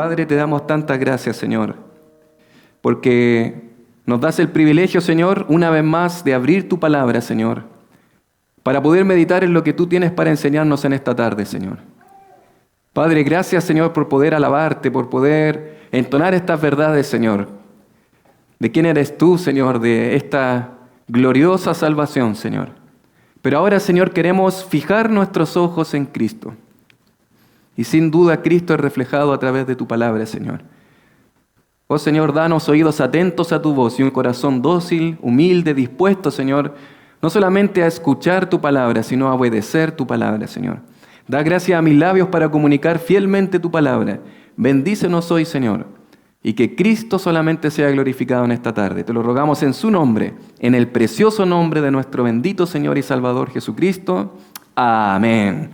Padre, te damos tantas gracias, Señor, porque nos das el privilegio, Señor, una vez más de abrir tu palabra, Señor, para poder meditar en lo que tú tienes para enseñarnos en esta tarde, Señor. Padre, gracias, Señor, por poder alabarte, por poder entonar estas verdades, Señor, de quién eres tú, Señor, de esta gloriosa salvación, Señor. Pero ahora, Señor, queremos fijar nuestros ojos en Cristo. Y sin duda Cristo es reflejado a través de tu palabra, Señor. Oh Señor, danos oídos atentos a tu voz y un corazón dócil, humilde, dispuesto, Señor, no solamente a escuchar tu palabra, sino a obedecer tu palabra, Señor. Da gracia a mis labios para comunicar fielmente tu palabra. Bendícenos hoy, Señor, y que Cristo solamente sea glorificado en esta tarde. Te lo rogamos en su nombre, en el precioso nombre de nuestro bendito Señor y Salvador Jesucristo. Amén.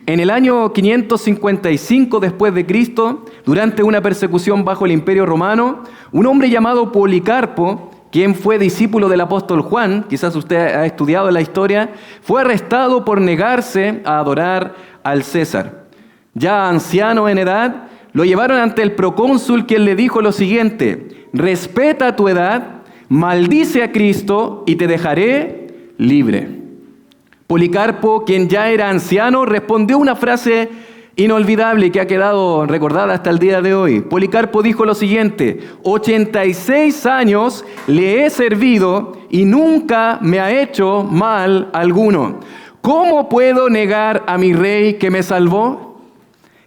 En el año 555 después de Cristo, durante una persecución bajo el Imperio Romano, un hombre llamado Policarpo, quien fue discípulo del apóstol Juan, quizás usted ha estudiado la historia, fue arrestado por negarse a adorar al César. Ya anciano en edad, lo llevaron ante el procónsul, quien le dijo lo siguiente: respeta tu edad, maldice a Cristo y te dejaré libre. Policarpo, quien ya era anciano, respondió una frase inolvidable que ha quedado recordada hasta el día de hoy. Policarpo dijo lo siguiente: 86 años le he servido y nunca me ha hecho mal alguno. ¿Cómo puedo negar a mi rey que me salvó?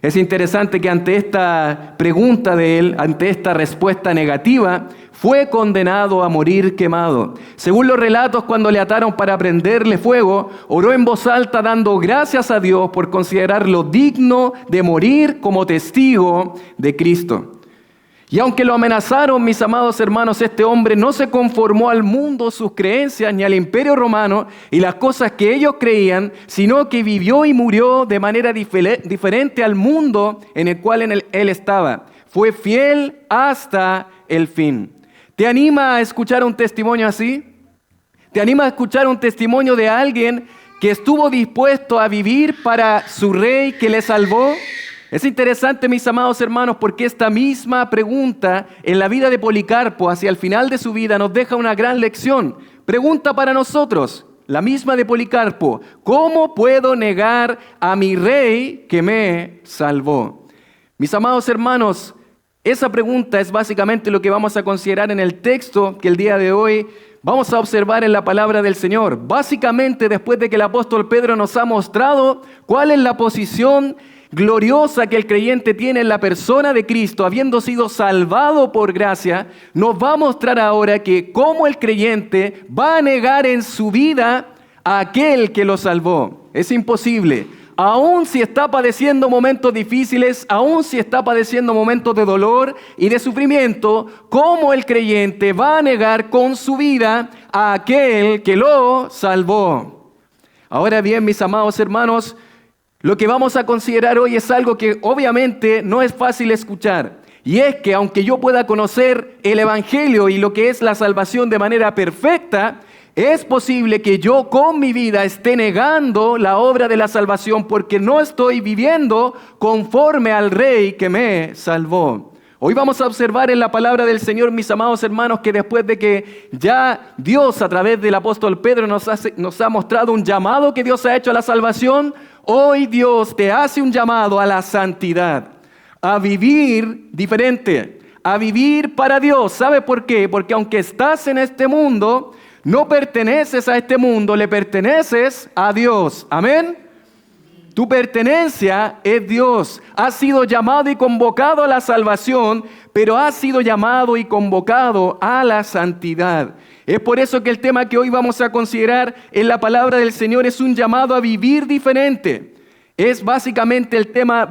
Es interesante que ante esta pregunta de él, ante esta respuesta negativa, fue condenado a morir quemado. Según los relatos, cuando le ataron para prenderle fuego, oró en voz alta dando gracias a Dios por considerarlo digno de morir como testigo de Cristo. Y aunque lo amenazaron, mis amados hermanos, este hombre no se conformó al mundo, sus creencias, ni al imperio romano y las cosas que ellos creían, sino que vivió y murió de manera diferente al mundo en el cual él estaba. Fue fiel hasta el fin. ¿Te anima a escuchar un testimonio así? ¿Te anima a escuchar un testimonio de alguien que estuvo dispuesto a vivir para su rey que le salvó? Es interesante, mis amados hermanos, porque esta misma pregunta en la vida de Policarpo hacia el final de su vida nos deja una gran lección. Pregunta para nosotros, la misma de Policarpo: ¿cómo puedo negar a mi rey que me salvó? Mis amados hermanos, esa pregunta es básicamente lo que vamos a considerar en el texto que el día de hoy vamos a observar en la palabra del Señor. Básicamente, después de que el apóstol Pedro nos ha mostrado cuál es la posición gloriosa que el creyente tiene en la persona de Cristo, habiendo sido salvado por gracia, nos va a mostrar ahora que cómo el creyente va a negar en su vida a aquel que lo salvó. Es imposible. Aún si está padeciendo momentos difíciles, aún si está padeciendo momentos de dolor y de sufrimiento, ¿cómo el creyente va a negar con su vida a aquel que lo salvó? Ahora bien, mis amados hermanos, lo que vamos a considerar hoy es algo que obviamente no es fácil escuchar. Y es que aunque yo pueda conocer el Evangelio y lo que es la salvación de manera perfecta, es posible que yo con mi vida esté negando la obra de la salvación porque no estoy viviendo conforme al Rey que me salvó. Hoy vamos a observar en la palabra del Señor, mis amados hermanos, que después de que ya Dios a través del apóstol Pedro nos ha mostrado un llamado que Dios ha hecho a la salvación, hoy Dios te hace un llamado a la santidad, a vivir diferente, a vivir para Dios. ¿Sabe por qué? Porque aunque estás en este mundo, no perteneces a este mundo, le perteneces a Dios. Amén. Tu pertenencia es Dios. Has sido llamado y convocado a la salvación, pero has sido llamado y convocado a la santidad. Es por eso que el tema que hoy vamos a considerar en la palabra del Señor es un llamado a vivir diferente. Es básicamente el tema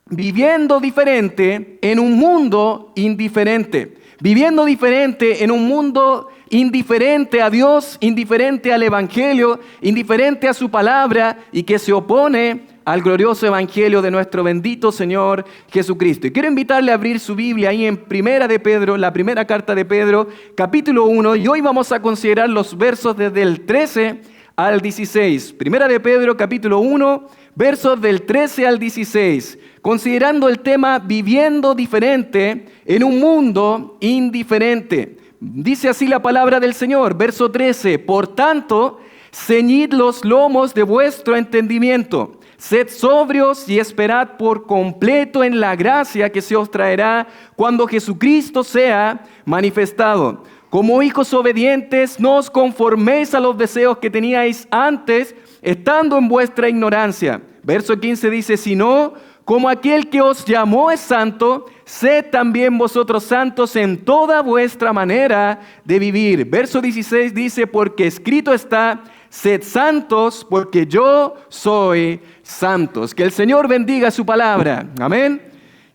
viviendo diferente en un mundo indiferente. Viviendo diferente en un mundo indiferente a Dios, indiferente al Evangelio, indiferente a su palabra y que se opone al glorioso Evangelio de nuestro bendito Señor Jesucristo. Y quiero invitarle a abrir su Biblia ahí en Primera de Pedro, la primera carta de Pedro, capítulo 1, y hoy vamos a considerar los versos desde el 13 al 16. Primera de Pedro, capítulo 1, versos del 13 al 16, considerando el tema viviendo diferente en un mundo indiferente. Dice así la palabra del Señor, verso 13, por tanto, ceñid los lomos de vuestro entendimiento. Sed sobrios y esperad por completo en la gracia que se os traerá cuando Jesucristo sea manifestado. Como hijos obedientes, no os conforméis a los deseos que teníais antes, estando en vuestra ignorancia. Verso 15 dice, sino como aquel que os llamó es santo, sed también vosotros santos en toda vuestra manera de vivir. Verso 16 dice, porque escrito está, sed santos, porque yo soy santos. Que el Señor bendiga su palabra. Amén.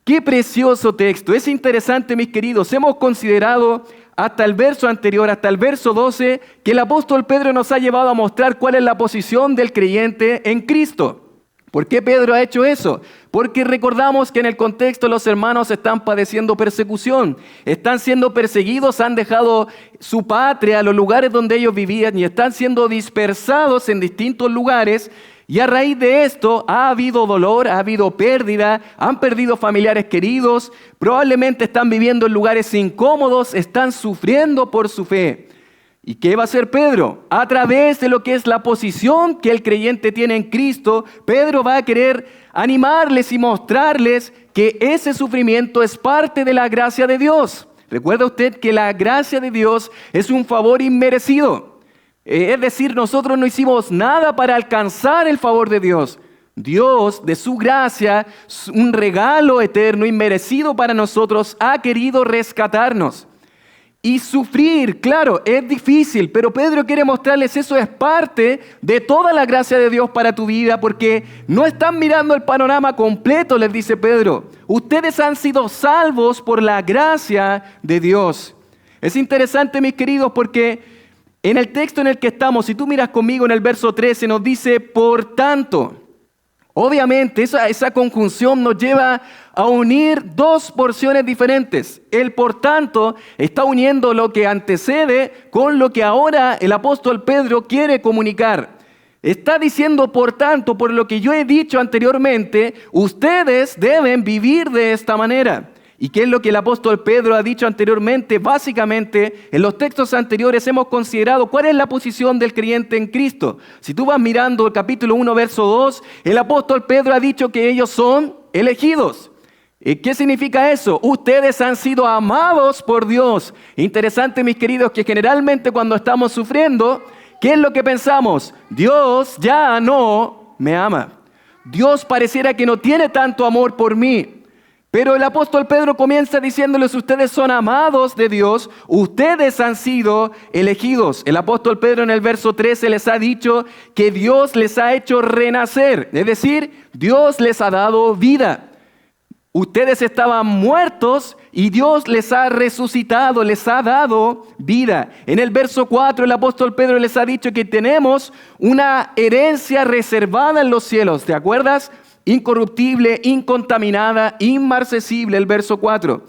Qué precioso texto. Es interesante, mis queridos. Hemos considerado hasta el verso anterior, hasta el verso 12, que el apóstol Pedro nos ha llevado a mostrar cuál es la posición del creyente en Cristo. ¿Por qué Pedro ha hecho eso? Porque recordamos que en el contexto los hermanos están padeciendo persecución, están siendo perseguidos, han dejado su patria, los lugares donde ellos vivían y están siendo dispersados en distintos lugares. Y a raíz de esto ha habido dolor, ha habido pérdida, han perdido familiares queridos, probablemente están viviendo en lugares incómodos, están sufriendo por su fe. ¿Y qué va a hacer Pedro? A través de lo que es la posición que el creyente tiene en Cristo, Pedro va a querer animarles y mostrarles que ese sufrimiento es parte de la gracia de Dios. Recuerda usted que la gracia de Dios es un favor inmerecido. Es decir, nosotros no hicimos nada para alcanzar el favor de Dios. Dios, de su gracia, un regalo eterno, inmerecido para nosotros, ha querido rescatarnos. Y sufrir, claro, es difícil, pero Pedro quiere mostrarles eso es parte de toda la gracia de Dios para tu vida, porque no están mirando el panorama completo, les dice Pedro. Ustedes han sido salvos por la gracia de Dios. Es interesante, mis queridos, porque en el texto en el que estamos, si tú miras conmigo en el verso 13, nos dice, por tanto. Obviamente, esa conjunción nos lleva a unir dos porciones diferentes. El por tanto está uniendo lo que antecede con lo que ahora el apóstol Pedro quiere comunicar. Está diciendo, por tanto, por lo que yo he dicho anteriormente, ustedes deben vivir de esta manera. ¿Y qué es lo que el apóstol Pedro ha dicho anteriormente? Básicamente, en los textos anteriores hemos considerado cuál es la posición del creyente en Cristo. Si tú vas mirando el capítulo 1, verso 2, el apóstol Pedro ha dicho que ellos son elegidos. ¿Qué significa eso? Ustedes han sido amados por Dios. Interesante, mis queridos, que generalmente cuando estamos sufriendo, ¿qué es lo que pensamos? Dios ya no me ama. Dios pareciera que no tiene tanto amor por mí. Pero el apóstol Pedro comienza diciéndoles, ustedes son amados de Dios, ustedes han sido elegidos. El apóstol Pedro en el verso 13 les ha dicho que Dios les ha hecho renacer, es decir, Dios les ha dado vida. Ustedes estaban muertos y Dios les ha resucitado, les ha dado vida. En el verso 4 el apóstol Pedro les ha dicho que tenemos una herencia reservada en los cielos, ¿te acuerdas? Incorruptible, incontaminada, inmarcesible, el verso 4.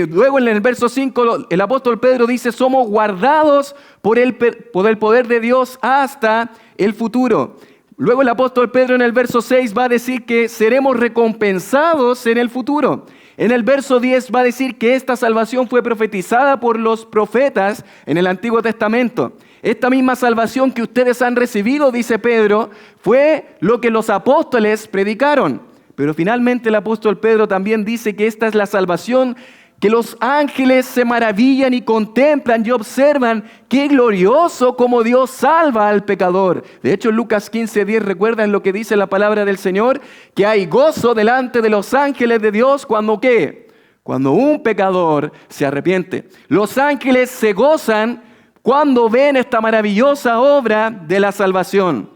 Luego en el verso 5 el apóstol Pedro dice, somos guardados por el poder de Dios hasta el futuro. Luego el apóstol Pedro en el verso 6 va a decir que seremos recompensados en el futuro. En el verso 10 va a decir que esta salvación fue profetizada por los profetas en el Antiguo Testamento. Esta misma salvación que ustedes han recibido, dice Pedro, fue lo que los apóstoles predicaron. Pero finalmente el apóstol Pedro también dice que esta es la salvación que los ángeles se maravillan y contemplan y observan. ¡Qué glorioso como Dios salva al pecador! De hecho, en Lucas 15:10 recuerdan lo que dice la palabra del Señor, que hay gozo delante de los ángeles de Dios cuando ¿qué? Cuando un pecador se arrepiente. Los ángeles se gozan cuando ven esta maravillosa obra de la salvación.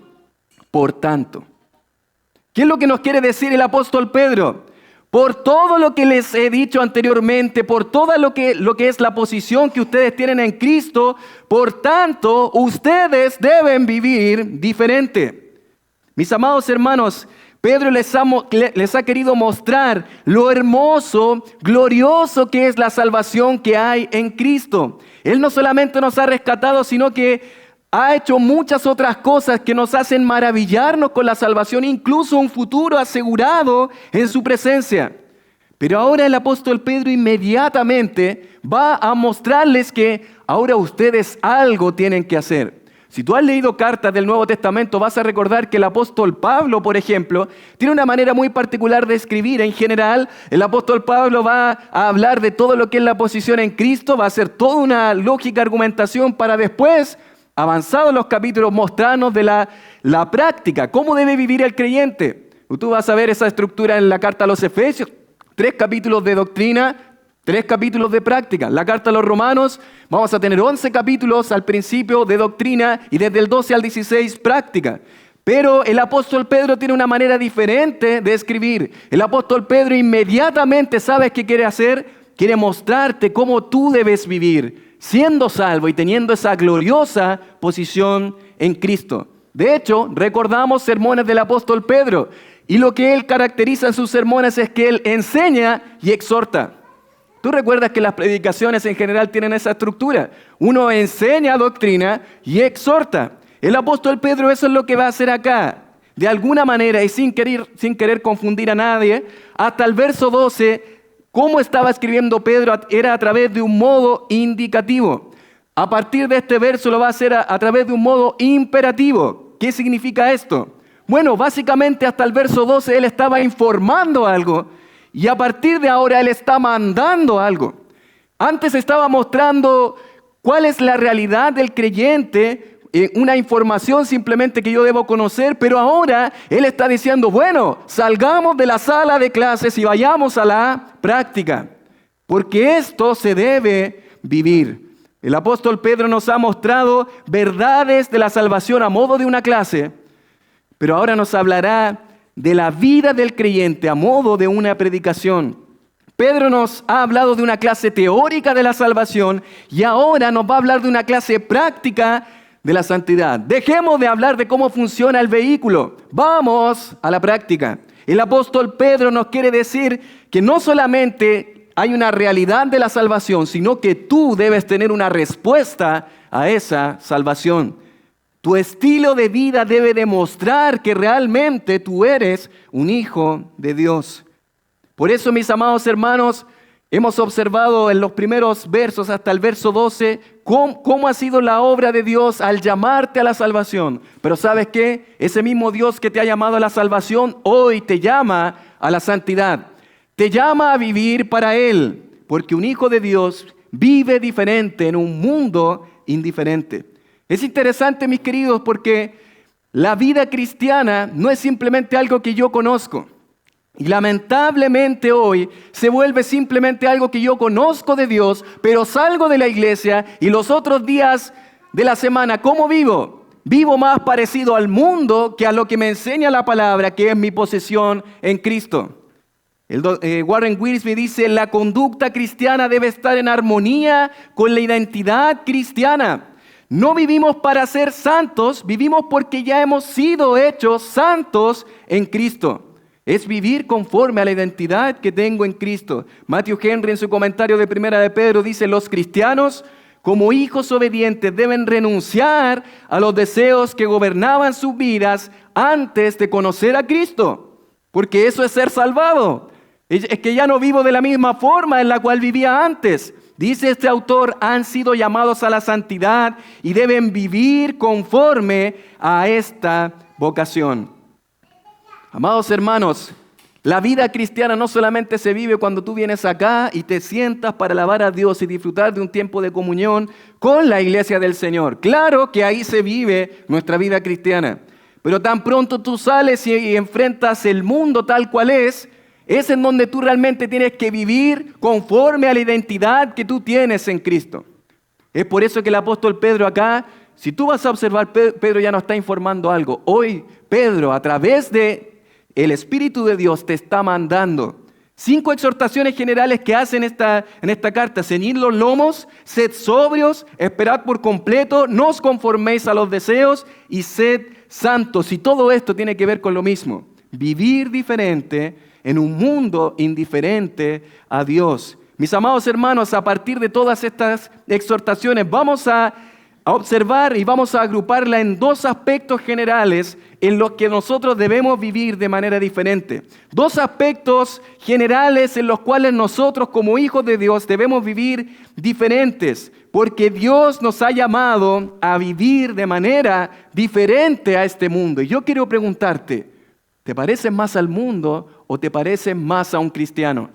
Por tanto, ¿qué es lo que nos quiere decir el apóstol Pedro? Por todo lo que les he dicho anteriormente, por todo lo que es la posición que ustedes tienen en Cristo, por tanto, ustedes deben vivir diferente. Mis amados hermanos, Pedro les ha querido mostrar lo hermoso, glorioso que es la salvación que hay en Cristo. Él no solamente nos ha rescatado, sino que Ha hecho muchas otras cosas que nos hacen maravillarnos con la salvación, incluso un futuro asegurado en su presencia. Pero ahora el apóstol Pedro inmediatamente va a mostrarles que ahora ustedes algo tienen que hacer. Si tú has leído cartas del Nuevo Testamento, vas a recordar que el apóstol Pablo, por ejemplo, tiene una manera muy particular de escribir. En general, el apóstol Pablo va a hablar de todo lo que es la posición en Cristo, va a hacer toda una lógica argumentación para después, avanzados los capítulos, mostrarnos de la práctica, cómo debe vivir el creyente. Tú vas a ver esa estructura en la carta a los Efesios, 3 capítulos de doctrina, 3 capítulos de práctica. La carta a los Romanos, vamos a tener 11 capítulos al principio de doctrina y desde el 12 al 16 práctica. Pero el apóstol Pedro tiene una manera diferente de escribir. El apóstol Pedro inmediatamente, ¿sabes qué quiere hacer? Quiere mostrarte cómo tú debes vivir, siendo salvo y teniendo esa gloriosa posición en Cristo. De hecho, recordamos sermones del apóstol Pedro y lo que él caracteriza en sus sermones es que él enseña y exhorta. Tú recuerdas que las predicaciones en general tienen esa estructura. Uno enseña doctrina y exhorta. El apóstol Pedro eso es lo que va a hacer acá. De alguna manera y sin querer confundir a nadie, hasta el verso 12, cómo estaba escribiendo Pedro era a través de un modo indicativo. A partir de este verso lo va a hacer a través de un modo imperativo. ¿Qué significa esto? Bueno, básicamente hasta el verso 12 él estaba informando algo y a partir de ahora él está mandando algo. Antes estaba mostrando cuál es la realidad del creyente, una información simplemente que yo debo conocer, pero ahora él está diciendo, bueno, salgamos de la sala de clases y vayamos a la práctica, porque esto se debe vivir. El apóstol Pedro nos ha mostrado verdades de la salvación a modo de una clase, pero ahora nos hablará de la vida del creyente a modo de una predicación. Pedro nos ha hablado de una clase teórica de la salvación y ahora nos va a hablar de una clase práctica de la santidad. Dejemos de hablar de cómo funciona el vehículo. Vamos a la práctica. El apóstol Pedro nos quiere decir que no solamente hay una realidad de la salvación, sino que tú debes tener una respuesta a esa salvación. Tu estilo de vida debe demostrar que realmente tú eres un hijo de Dios. Por eso, mis amados hermanos, hemos observado en los primeros versos hasta el verso 12 cómo ha sido la obra de Dios al llamarte a la salvación. Pero ¿sabes qué? Ese mismo Dios que te ha llamado a la salvación hoy te llama a la santidad. Te llama a vivir para Él, porque un hijo de Dios vive diferente en un mundo indiferente. Es interesante, mis queridos, porque la vida cristiana no es simplemente algo que yo conozco. Y lamentablemente hoy se vuelve simplemente algo que yo conozco de Dios, pero salgo de la iglesia y los otros días de la semana, ¿cómo vivo? Vivo más parecido al mundo que a lo que me enseña la palabra, que es mi posesión en Cristo. Warren Wiersbe dice, la conducta cristiana debe estar en armonía con la identidad cristiana. No vivimos para ser santos, vivimos porque ya hemos sido hechos santos en Cristo. Es vivir conforme a la identidad que tengo en Cristo. Matthew Henry en su comentario de Primera de Pedro dice, los cristianos como hijos obedientes deben renunciar a los deseos que gobernaban sus vidas antes de conocer a Cristo, porque eso es ser salvado. Es que ya no vivo de la misma forma en la cual vivía antes. Dice este autor, han sido llamados a la santidad y deben vivir conforme a esta vocación. Amados hermanos, la vida cristiana no solamente se vive cuando tú vienes acá y te sientas para alabar a Dios y disfrutar de un tiempo de comunión con la iglesia del Señor. Claro que ahí se vive nuestra vida cristiana, pero tan pronto tú sales y enfrentas el mundo tal cual es en donde tú realmente tienes que vivir conforme a la identidad que tú tienes en Cristo. Es por eso que el apóstol Pedro acá, si tú vas a observar, Pedro ya nos está informando algo. Hoy Pedro, a través de el Espíritu de Dios, te está mandando 5 exhortaciones generales que hace en esta carta. Ceñid los lomos, sed sobrios, esperad por completo, no os conforméis a los deseos y sed santos. Y todo esto tiene que ver con lo mismo. Vivir diferente en un mundo indiferente a Dios. Mis amados hermanos, a partir de todas estas exhortaciones vamos a a observar y vamos a agruparla en dos aspectos generales en los que nosotros debemos vivir de manera diferente. Dos aspectos generales en los cuales nosotros como hijos de Dios debemos vivir diferentes, porque Dios nos ha llamado a vivir de manera diferente a este mundo. Y yo quiero preguntarte, ¿te pareces más al mundo o te pareces más a un cristiano?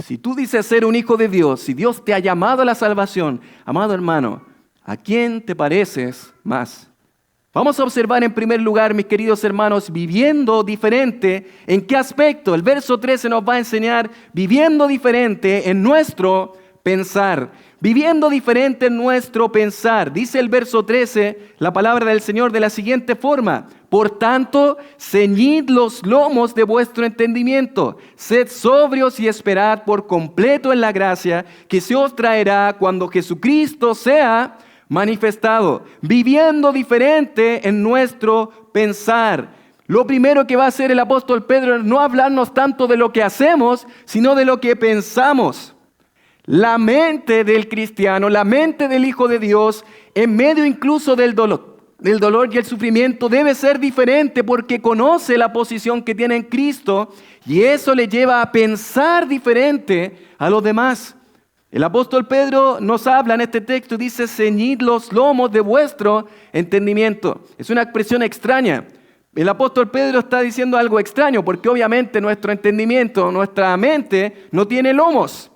Si tú dices ser un hijo de Dios, si Dios te ha llamado a la salvación, amado hermano, ¿a quién te pareces más? Vamos a observar en primer lugar, mis queridos hermanos, viviendo diferente. ¿En qué aspecto? El verso 13 nos va a enseñar viviendo diferente en nuestro pensar. Viviendo diferente en nuestro pensar. Dice el verso 13, la palabra del Señor de la siguiente forma: por tanto, ceñid los lomos de vuestro entendimiento, sed sobrios y esperad por completo en la gracia que se os traerá cuando Jesucristo sea manifestado. Viviendo diferente en nuestro pensar. Lo primero que va a hacer el apóstol Pedro es no hablarnos tanto de lo que hacemos, sino de lo que pensamos. La mente del cristiano, la mente del Hijo de Dios, en medio incluso del dolor y el sufrimiento, debe ser diferente porque conoce la posición que tiene en Cristo y eso le lleva a pensar diferente a los demás. El apóstol Pedro nos habla en este texto y dice: ceñid los lomos de vuestro entendimiento. Es una expresión extraña. El apóstol Pedro está diciendo algo extraño porque obviamente nuestro entendimiento, nuestra mente no tiene lomos.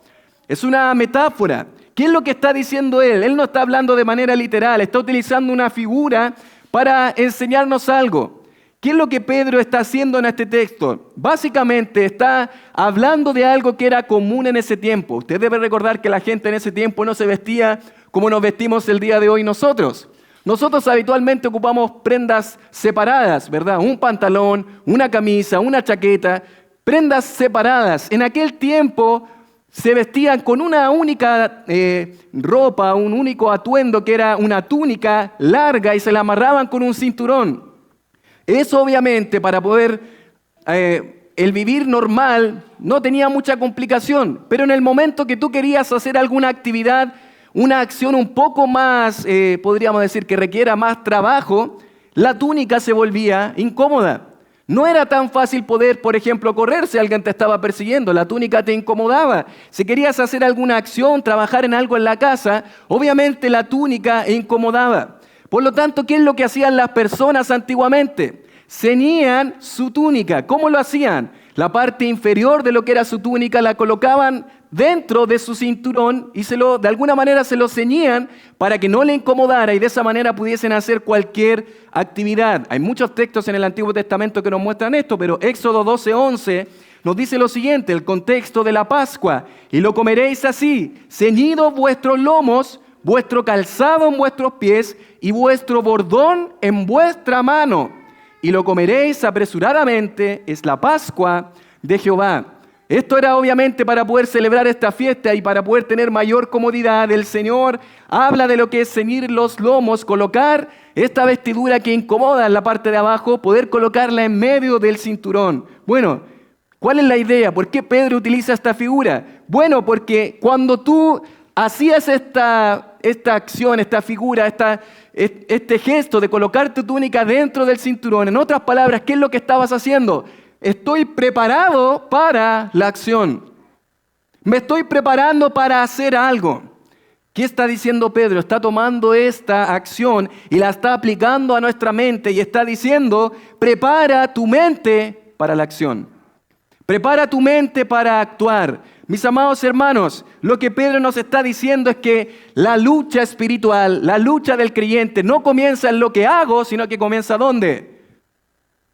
Es una metáfora. ¿Qué es lo que está diciendo él? Él no está hablando de manera literal, está utilizando una figura para enseñarnos algo. ¿Qué es lo que Pedro está haciendo en este texto? Básicamente está hablando de algo que era común en ese tiempo. Usted debe recordar que la gente en ese tiempo no se vestía como nos vestimos el día de hoy nosotros. Nosotros habitualmente ocupamos prendas separadas, ¿verdad? Un pantalón, una camisa, una chaqueta, prendas separadas. En aquel tiempo se vestían con una única ropa, un único atuendo que era una túnica larga y se la amarraban con un cinturón. Eso obviamente para poder el vivir normal no tenía mucha complicación, pero en el momento que tú querías hacer alguna actividad, una acción un poco más, podríamos decir que requiera más trabajo, la túnica se volvía incómoda. No era tan fácil poder, por ejemplo, correr si alguien te estaba persiguiendo. La túnica te incomodaba. Si querías hacer alguna acción, trabajar en algo en la casa, obviamente la túnica incomodaba. Por lo tanto, ¿qué es lo que hacían las personas antiguamente? Ceñían su túnica. ¿Cómo lo hacían? La parte inferior de lo que era su túnica la colocaban dentro de su cinturón y de alguna manera se lo ceñían para que no le incomodara y de esa manera pudiesen hacer cualquier actividad. Hay muchos textos en el Antiguo Testamento que nos muestran esto, pero Éxodo 12:11 nos dice lo siguiente, el contexto de la Pascua: y lo comeréis así, ceñidos vuestros lomos, vuestro calzado en vuestros pies y vuestro bordón en vuestra mano, y lo comeréis apresuradamente, es la Pascua de Jehová. Esto era obviamente para poder celebrar esta fiesta y para poder tener mayor comodidad. El Señor habla de lo que es ceñir los lomos, colocar esta vestidura que incomoda en la parte de abajo, poder colocarla en medio del cinturón. Bueno, ¿cuál es la idea? ¿Por qué Pedro utiliza esta figura? Bueno, porque cuando tú hacías esta acción, esta figura, este gesto de colocar tu túnica dentro del cinturón, en otras palabras, ¿qué es lo que estabas haciendo? Estoy preparado para la acción. Me estoy preparando para hacer algo. ¿Qué está diciendo Pedro? Está tomando esta acción y la está aplicando a nuestra mente y está diciendo: prepara tu mente para la acción. Prepara tu mente para actuar. Mis amados hermanos, lo que Pedro nos está diciendo es que la lucha espiritual, la lucha del creyente no comienza en lo que hago, sino que comienza ¿dónde?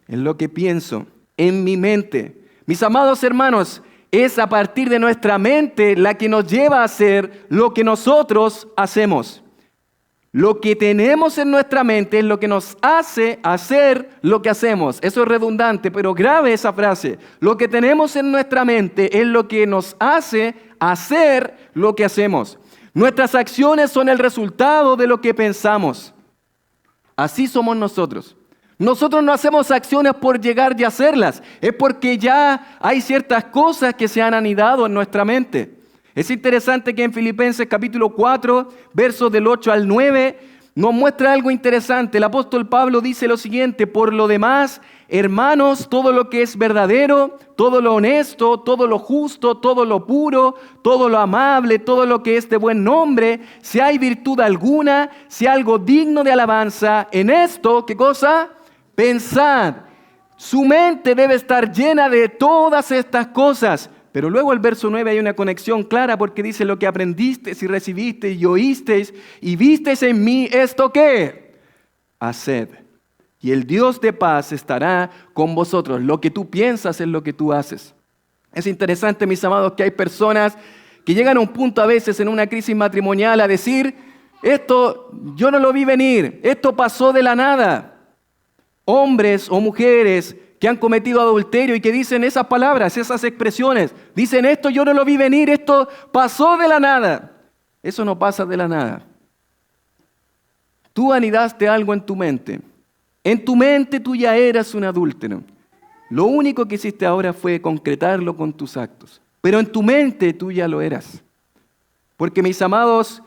En lo que pienso. En mi mente. Mis amados hermanos, es a partir de nuestra mente la que nos lleva a hacer lo que nosotros hacemos. Lo que tenemos en nuestra mente es lo que nos hace hacer lo que hacemos. Eso es redundante, pero grave esa frase. Lo que tenemos en nuestra mente es lo que nos hace hacer lo que hacemos. Nuestras acciones son el resultado de lo que pensamos. Así somos nosotros. Nosotros no hacemos acciones por llegar y hacerlas, es porque ya hay ciertas cosas que se han anidado en nuestra mente. Es interesante que en Filipenses capítulo 4, versos del 8 al 9, nos muestra algo interesante. El apóstol Pablo dice lo siguiente: por lo demás, hermanos, todo lo que es verdadero, todo lo honesto, todo lo justo, todo lo puro, todo lo amable, todo lo que es de buen nombre, si hay virtud alguna, si hay algo digno de alabanza, en esto, ¿qué cosa? Pensad. Su mente debe estar llena de todas estas cosas. Pero luego el verso 9 hay una conexión clara porque dice: lo que aprendisteis y recibisteis y oísteis y visteis en mí, ¿esto qué? Haced. Y el Dios de paz estará con vosotros. Lo que tú piensas es lo que tú haces. Es interesante, mis amados, que hay personas que llegan a un punto a veces en una crisis matrimonial a decir: esto yo no lo vi venir, esto pasó de la nada. Hombres o mujeres que han cometido adulterio y que dicen esas palabras, esas expresiones, dicen: esto yo no lo vi venir, esto pasó de la nada. Eso no pasa de la nada. Tú anidaste algo en tu mente. En tu mente tú ya eras un adúltero. Lo único que hiciste ahora fue concretarlo con tus actos. Pero en tu mente tú ya lo eras. Porque, mis amados,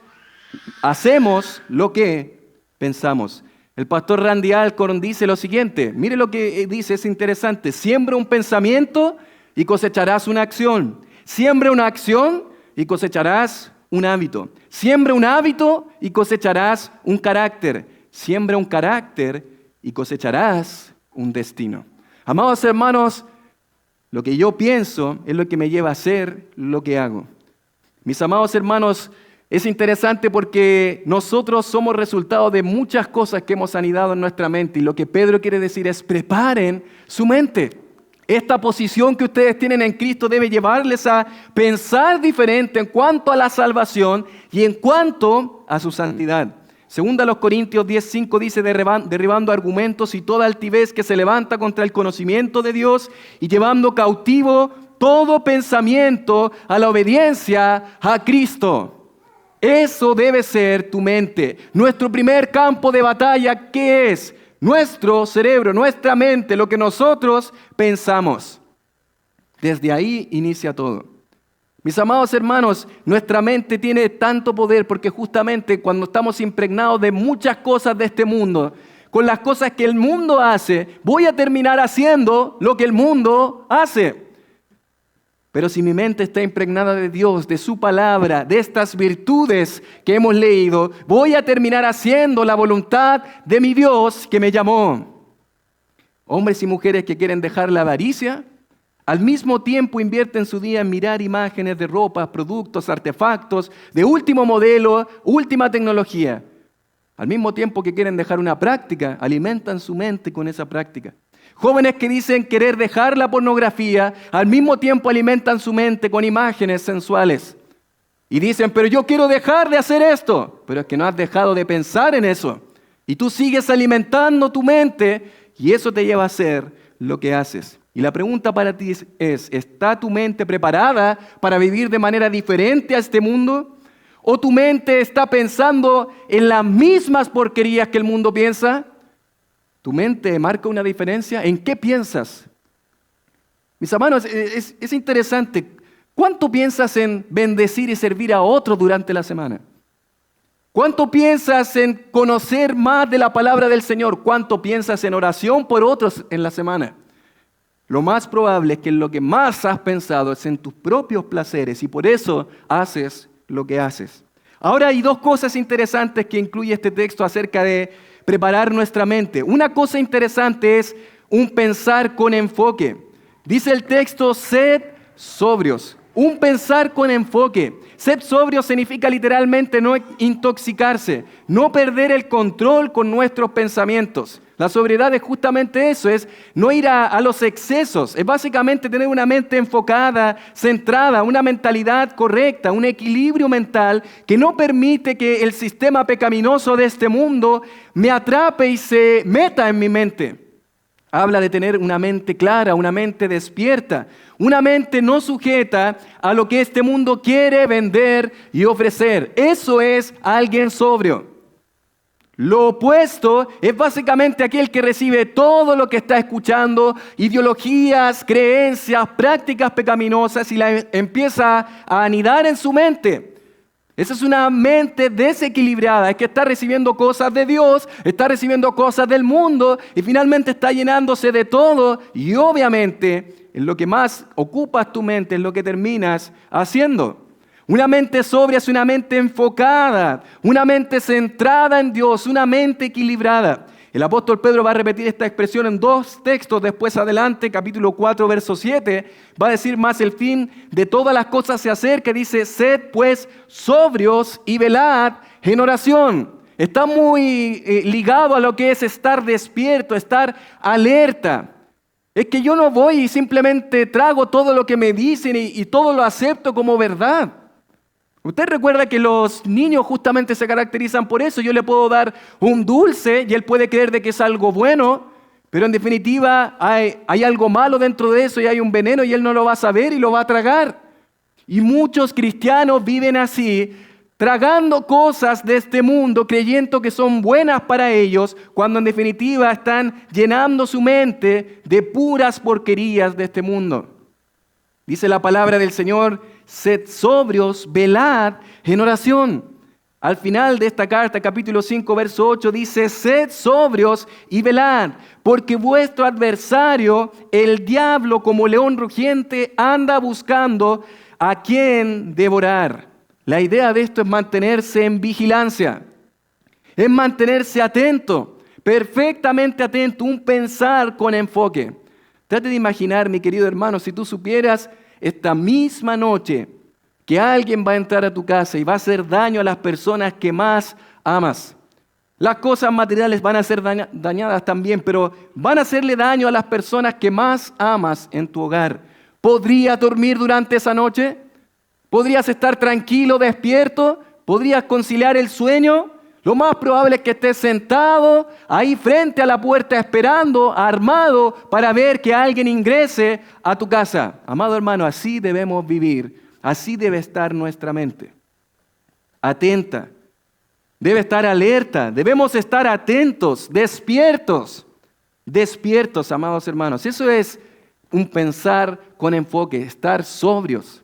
hacemos lo que pensamos. El pastor Randy Alcorn dice lo siguiente, mire lo que dice, es interesante: siembra un pensamiento y cosecharás una acción. Siembra una acción y cosecharás un hábito. Siembra un hábito y cosecharás un carácter. Siembra un carácter y cosecharás un destino. Amados hermanos, lo que yo pienso es lo que me lleva a hacer lo que hago. Mis amados hermanos, es interesante porque nosotros somos resultado de muchas cosas que hemos anidado en nuestra mente. Y lo que Pedro quiere decir es: preparen su mente. Esta posición que ustedes tienen en Cristo debe llevarles a pensar diferente en cuanto a la salvación y en cuanto a su santidad. Segunda a los Corintios 10:5 dice: derribando argumentos y toda altivez que se levanta contra el conocimiento de Dios y llevando cautivo todo pensamiento a la obediencia a Cristo. Eso debe ser tu mente. Nuestro primer campo de batalla, ¿qué es? Nuestro cerebro, nuestra mente, lo que nosotros pensamos. Desde ahí inicia todo. Mis amados hermanos, nuestra mente tiene tanto poder porque justamente cuando estamos impregnados de muchas cosas de este mundo, con las cosas que el mundo hace, voy a terminar haciendo lo que el mundo hace. Pero si mi mente está impregnada de Dios, de su palabra, de estas virtudes que hemos leído, voy a terminar haciendo la voluntad de mi Dios que me llamó. Hombres y mujeres que quieren dejar la avaricia, al mismo tiempo invierten su día en mirar imágenes de ropas, productos, artefactos, de último modelo, última tecnología. Al mismo tiempo que quieren dejar una práctica, alimentan su mente con esa práctica. Jóvenes que dicen querer dejar la pornografía, al mismo tiempo alimentan su mente con imágenes sensuales. Y dicen: pero yo quiero dejar de hacer esto. Pero es que no has dejado de pensar en eso. Y tú sigues alimentando tu mente y eso te lleva a hacer lo que haces. Y la pregunta para ti es: ¿está tu mente preparada para vivir de manera diferente a este mundo? ¿O tu mente está pensando en las mismas porquerías que el mundo piensa? ¿Tu mente marca una diferencia? ¿En qué piensas? Mis hermanos, es interesante. ¿Cuánto piensas en bendecir y servir a otros durante la semana? ¿Cuánto piensas en conocer más de la palabra del Señor? ¿Cuánto piensas en oración por otros en la semana? Lo más probable es que lo que más has pensado es en tus propios placeres y por eso haces lo que haces. Ahora hay dos cosas interesantes que incluye este texto acerca de preparar nuestra mente. Una cosa interesante es un pensar con enfoque. Dice el texto: sed sobrios. Un pensar con enfoque. Ser sobrio significa literalmente no intoxicarse, no perder el control con nuestros pensamientos. La sobriedad es justamente eso, es no ir a los excesos, es básicamente tener una mente enfocada, centrada, una mentalidad correcta, un equilibrio mental que no permite que el sistema pecaminoso de este mundo me atrape y se meta en mi mente. Habla de tener una mente clara, una mente despierta, una mente no sujeta a lo que este mundo quiere vender y ofrecer. Eso es alguien sobrio. Lo opuesto es básicamente aquel que recibe todo lo que está escuchando, ideologías, creencias, prácticas pecaminosas y las empieza a anidar en su mente. Esa es una mente desequilibrada, es que está recibiendo cosas de Dios, está recibiendo cosas del mundo y finalmente está llenándose de todo y obviamente en lo que más ocupas tu mente es lo que terminas haciendo. Una mente sobria es una mente enfocada, una mente centrada en Dios, una mente equilibrada. El apóstol Pedro va a repetir esta expresión en 2 textos después adelante, capítulo 4, verso 7. Va a decir más el fin de todas las cosas se acerca, dice, sed pues sobrios y velad en oración. Está muy ligado a lo que es estar despierto, estar alerta. Es que yo no voy y simplemente trago todo lo que me dicen y todo lo acepto como verdad. Usted recuerda que los niños justamente se caracterizan por eso. Yo le puedo dar un dulce y él puede creer de que es algo bueno, pero en definitiva hay algo malo dentro de eso y hay un veneno y él no lo va a saber y lo va a tragar. Y muchos cristianos viven así, tragando cosas de este mundo, creyendo que son buenas para ellos, cuando en definitiva están llenando su mente de puras porquerías de este mundo. Dice la palabra del Señor, sed sobrios, velad en oración. Al final de esta carta, capítulo 5, verso 8, dice, sed sobrios y velad, porque vuestro adversario, el diablo, como león rugiente, anda buscando a quien devorar. La idea de esto es mantenerse en vigilancia, es mantenerse atento, perfectamente atento, un pensar con enfoque. Trate de imaginar, mi querido hermano, si tú supieras esta misma noche que alguien va a entrar a tu casa y va a hacer daño a las personas que más amas. Las cosas materiales van a ser dañadas también, pero van a hacerle daño a las personas que más amas en tu hogar. ¿Podrías dormir durante esa noche? ¿Podrías estar tranquilo, despierto? ¿Podrías conciliar el sueño? Lo más probable es que estés sentado ahí frente a la puerta esperando, armado, para ver que alguien ingrese a tu casa. Amado hermano, así debemos vivir, así debe estar nuestra mente. Atenta, debe estar alerta, debemos estar atentos, despiertos, amados hermanos. Eso es un pensar con enfoque, estar sobrios.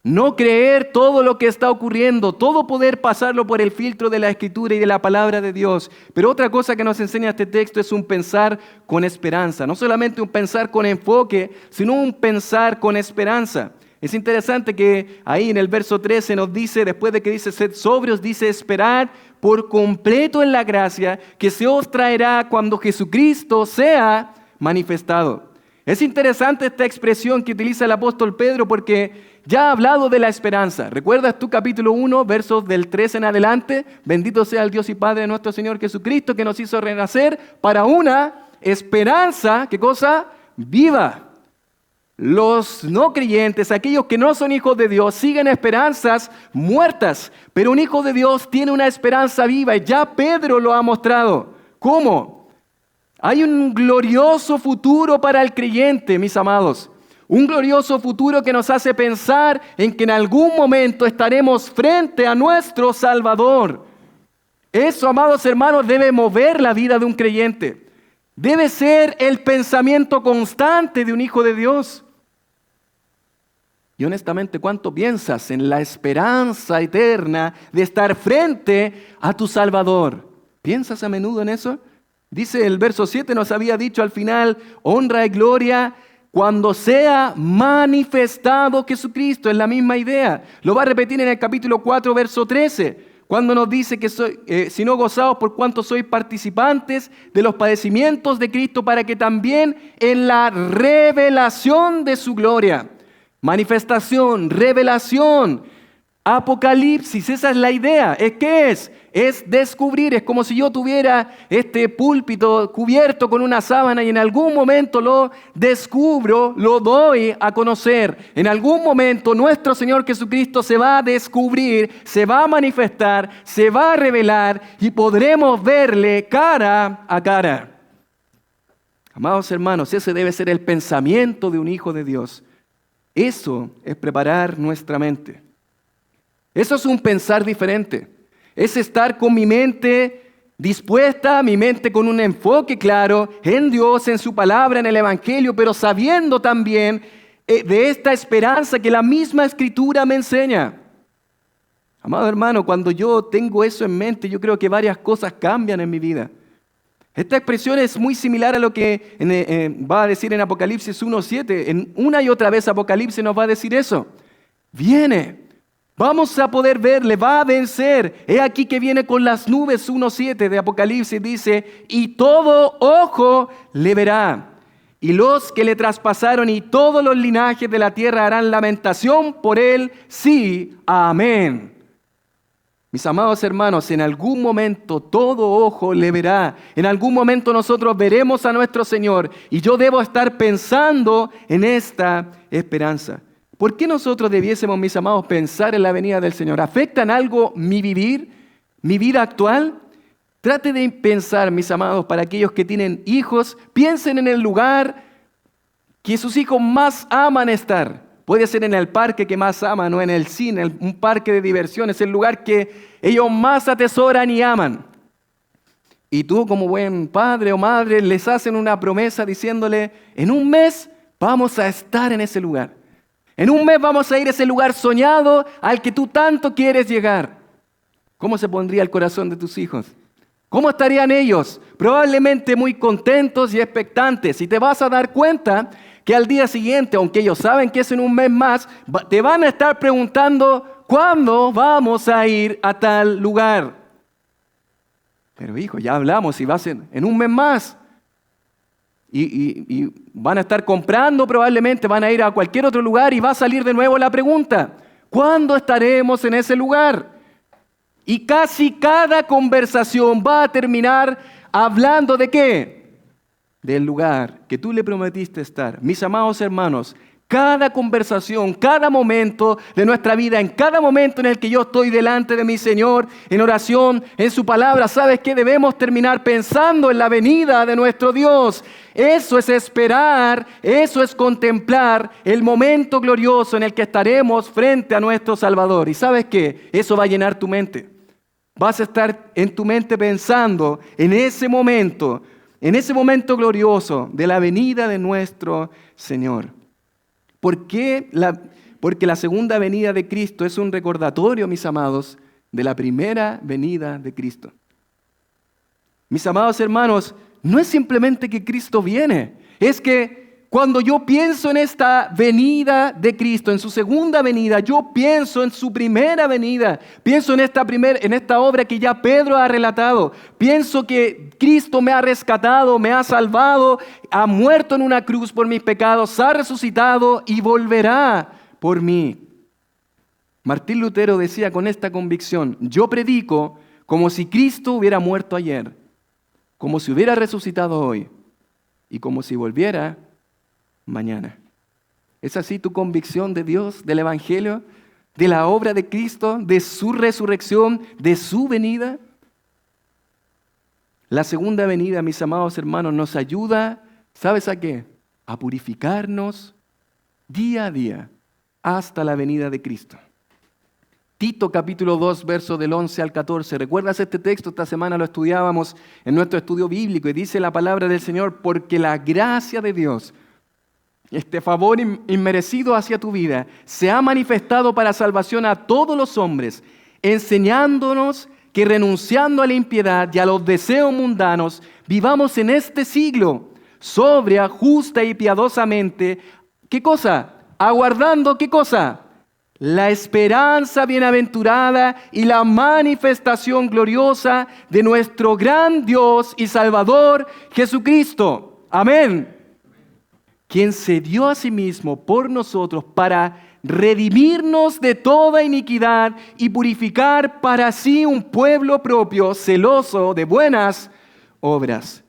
No creer todo lo que está ocurriendo, todo poder pasarlo por el filtro de la Escritura y de la Palabra de Dios. Pero otra cosa que nos enseña este texto es un pensar con esperanza. No solamente un pensar con enfoque, sino un pensar con esperanza. Es interesante que ahí en el verso 13 nos dice, después de que dice sed sobrios, dice esperad por completo en la gracia que se os traerá cuando Jesucristo sea manifestado. Es interesante esta expresión que utiliza el apóstol Pedro porque ya ha hablado de la esperanza. ¿Recuerdas tú capítulo 1, versos del 13 en adelante? Bendito sea el Dios y Padre de nuestro Señor Jesucristo que nos hizo renacer para una esperanza, ¿qué cosa? Viva. Los no creyentes, aquellos que no son hijos de Dios, siguen esperanzas muertas. Pero un hijo de Dios tiene una esperanza viva y ya Pedro lo ha mostrado. ¿Cómo? Hay un glorioso futuro para el creyente, mis amados. Un glorioso futuro que nos hace pensar en que en algún momento estaremos frente a nuestro Salvador. Eso, amados hermanos, debe mover la vida de un creyente. Debe ser el pensamiento constante de un hijo de Dios. Y honestamente, ¿cuánto piensas en la esperanza eterna de estar frente a tu Salvador? ¿Piensas a menudo en eso? Dice el verso 7, nos había dicho al final, honra y gloria cuando sea manifestado Jesucristo. Es la misma idea. Lo va a repetir en el capítulo 4, verso 13, cuando nos dice que si no gozaos por cuanto sois participantes de los padecimientos de Cristo, para que también en la revelación de su gloria, manifestación, revelación, apocalipsis, esa es la idea. ¿Qué es? Es descubrir, es como si yo tuviera este púlpito cubierto con una sábana y en algún momento lo descubro, lo doy a conocer. En algún momento nuestro Señor Jesucristo se va a descubrir, se va a manifestar, se va a revelar y podremos verle cara a cara. Amados hermanos, ese debe ser el pensamiento de un hijo de Dios. Eso es preparar nuestra mente. Eso es un pensar diferente. Es estar con mi mente dispuesta, mi mente con un enfoque claro en Dios, en su palabra, en el Evangelio, pero sabiendo también de esta esperanza que la misma Escritura me enseña. Amado hermano, cuando yo tengo eso en mente, yo creo que varias cosas cambian en mi vida. Esta expresión es muy similar a lo que va a decir en Apocalipsis 1:7. En una y otra vez Apocalipsis nos va a decir eso. Viene, vamos a poder verle, va a vencer. He aquí que viene con las nubes, 1:7 de Apocalipsis dice, y todo ojo le verá. Y los que le traspasaron y todos los linajes de la tierra harán lamentación por él, sí, amén. Mis amados hermanos, en algún momento todo ojo le verá. En algún momento nosotros veremos a nuestro Señor y yo debo estar pensando en esta esperanza. ¿Por qué nosotros debiésemos, mis amados, pensar en la venida del Señor? ¿Afecta en algo mi vivir, mi vida actual? Trate de pensar, mis amados, para aquellos que tienen hijos, piensen en el lugar que sus hijos más aman estar. Puede ser en el parque que más aman o en el cine, un parque de diversiones, el lugar que ellos más atesoran y aman. Y tú como buen padre o madre les hacen una promesa diciéndole, en un mes vamos a estar en ese lugar. En un mes vamos a ir a ese lugar soñado al que tú tanto quieres llegar. ¿Cómo se pondría el corazón de tus hijos? ¿Cómo estarían ellos? Probablemente muy contentos y expectantes. Y te vas a dar cuenta que al día siguiente, aunque ellos saben que es en un mes más, te van a estar preguntando, ¿cuándo vamos a ir a tal lugar? Pero hijo, ya hablamos, y vas en un mes más. Y van a estar comprando probablemente, van a ir a cualquier otro lugar y va a salir de nuevo la pregunta, ¿cuándo estaremos en ese lugar? Y casi cada conversación va a terminar hablando ¿de qué? Del lugar que tú le prometiste estar. Mis amados hermanos, cada conversación, cada momento de nuestra vida, en cada momento en el que yo estoy delante de mi Señor, en oración, en su palabra, ¿sabes qué? Debemos terminar pensando en la venida de nuestro Dios. Eso es esperar, eso es contemplar el momento glorioso en el que estaremos frente a nuestro Salvador. ¿Y sabes qué? Eso va a llenar tu mente. Vas a estar en tu mente pensando en ese momento glorioso de la venida de nuestro Señor. ¿Por qué? Porque la segunda venida de Cristo es un recordatorio, mis amados, de la primera venida de Cristo. Mis amados hermanos, no es simplemente que Cristo viene, es que cuando yo pienso en esta venida de Cristo, en su segunda venida, yo pienso en su primera venida. Pienso en esta obra que ya Pedro ha relatado. Pienso que Cristo me ha rescatado, me ha salvado, ha muerto en una cruz por mis pecados, ha resucitado y volverá por mí. Martín Lutero decía con esta convicción, yo predico como si Cristo hubiera muerto ayer, como si hubiera resucitado hoy y como si volviera mañana. ¿Es así tu convicción de Dios, del Evangelio, de la obra de Cristo, de su resurrección, de su venida? La segunda venida, mis amados hermanos, nos ayuda, ¿sabes a qué? A purificarnos día a día hasta la venida de Cristo. Tito capítulo 2, versos del 11 al 14. ¿Recuerdas este texto? Esta semana lo estudiábamos en nuestro estudio bíblico y dice la palabra del Señor, porque la gracia de Dios, este favor inmerecido hacia tu vida, se ha manifestado para salvación a todos los hombres, enseñándonos que renunciando a la impiedad y a los deseos mundanos, vivamos en este siglo, sobria, justa y piadosamente. ¿Qué cosa? Aguardando, ¿qué cosa? La esperanza bienaventurada y la manifestación gloriosa de nuestro gran Dios y Salvador Jesucristo. Amén. Quien se dio a sí mismo por nosotros para redimirnos de toda iniquidad y purificar para sí un pueblo propio, celoso de buenas obras.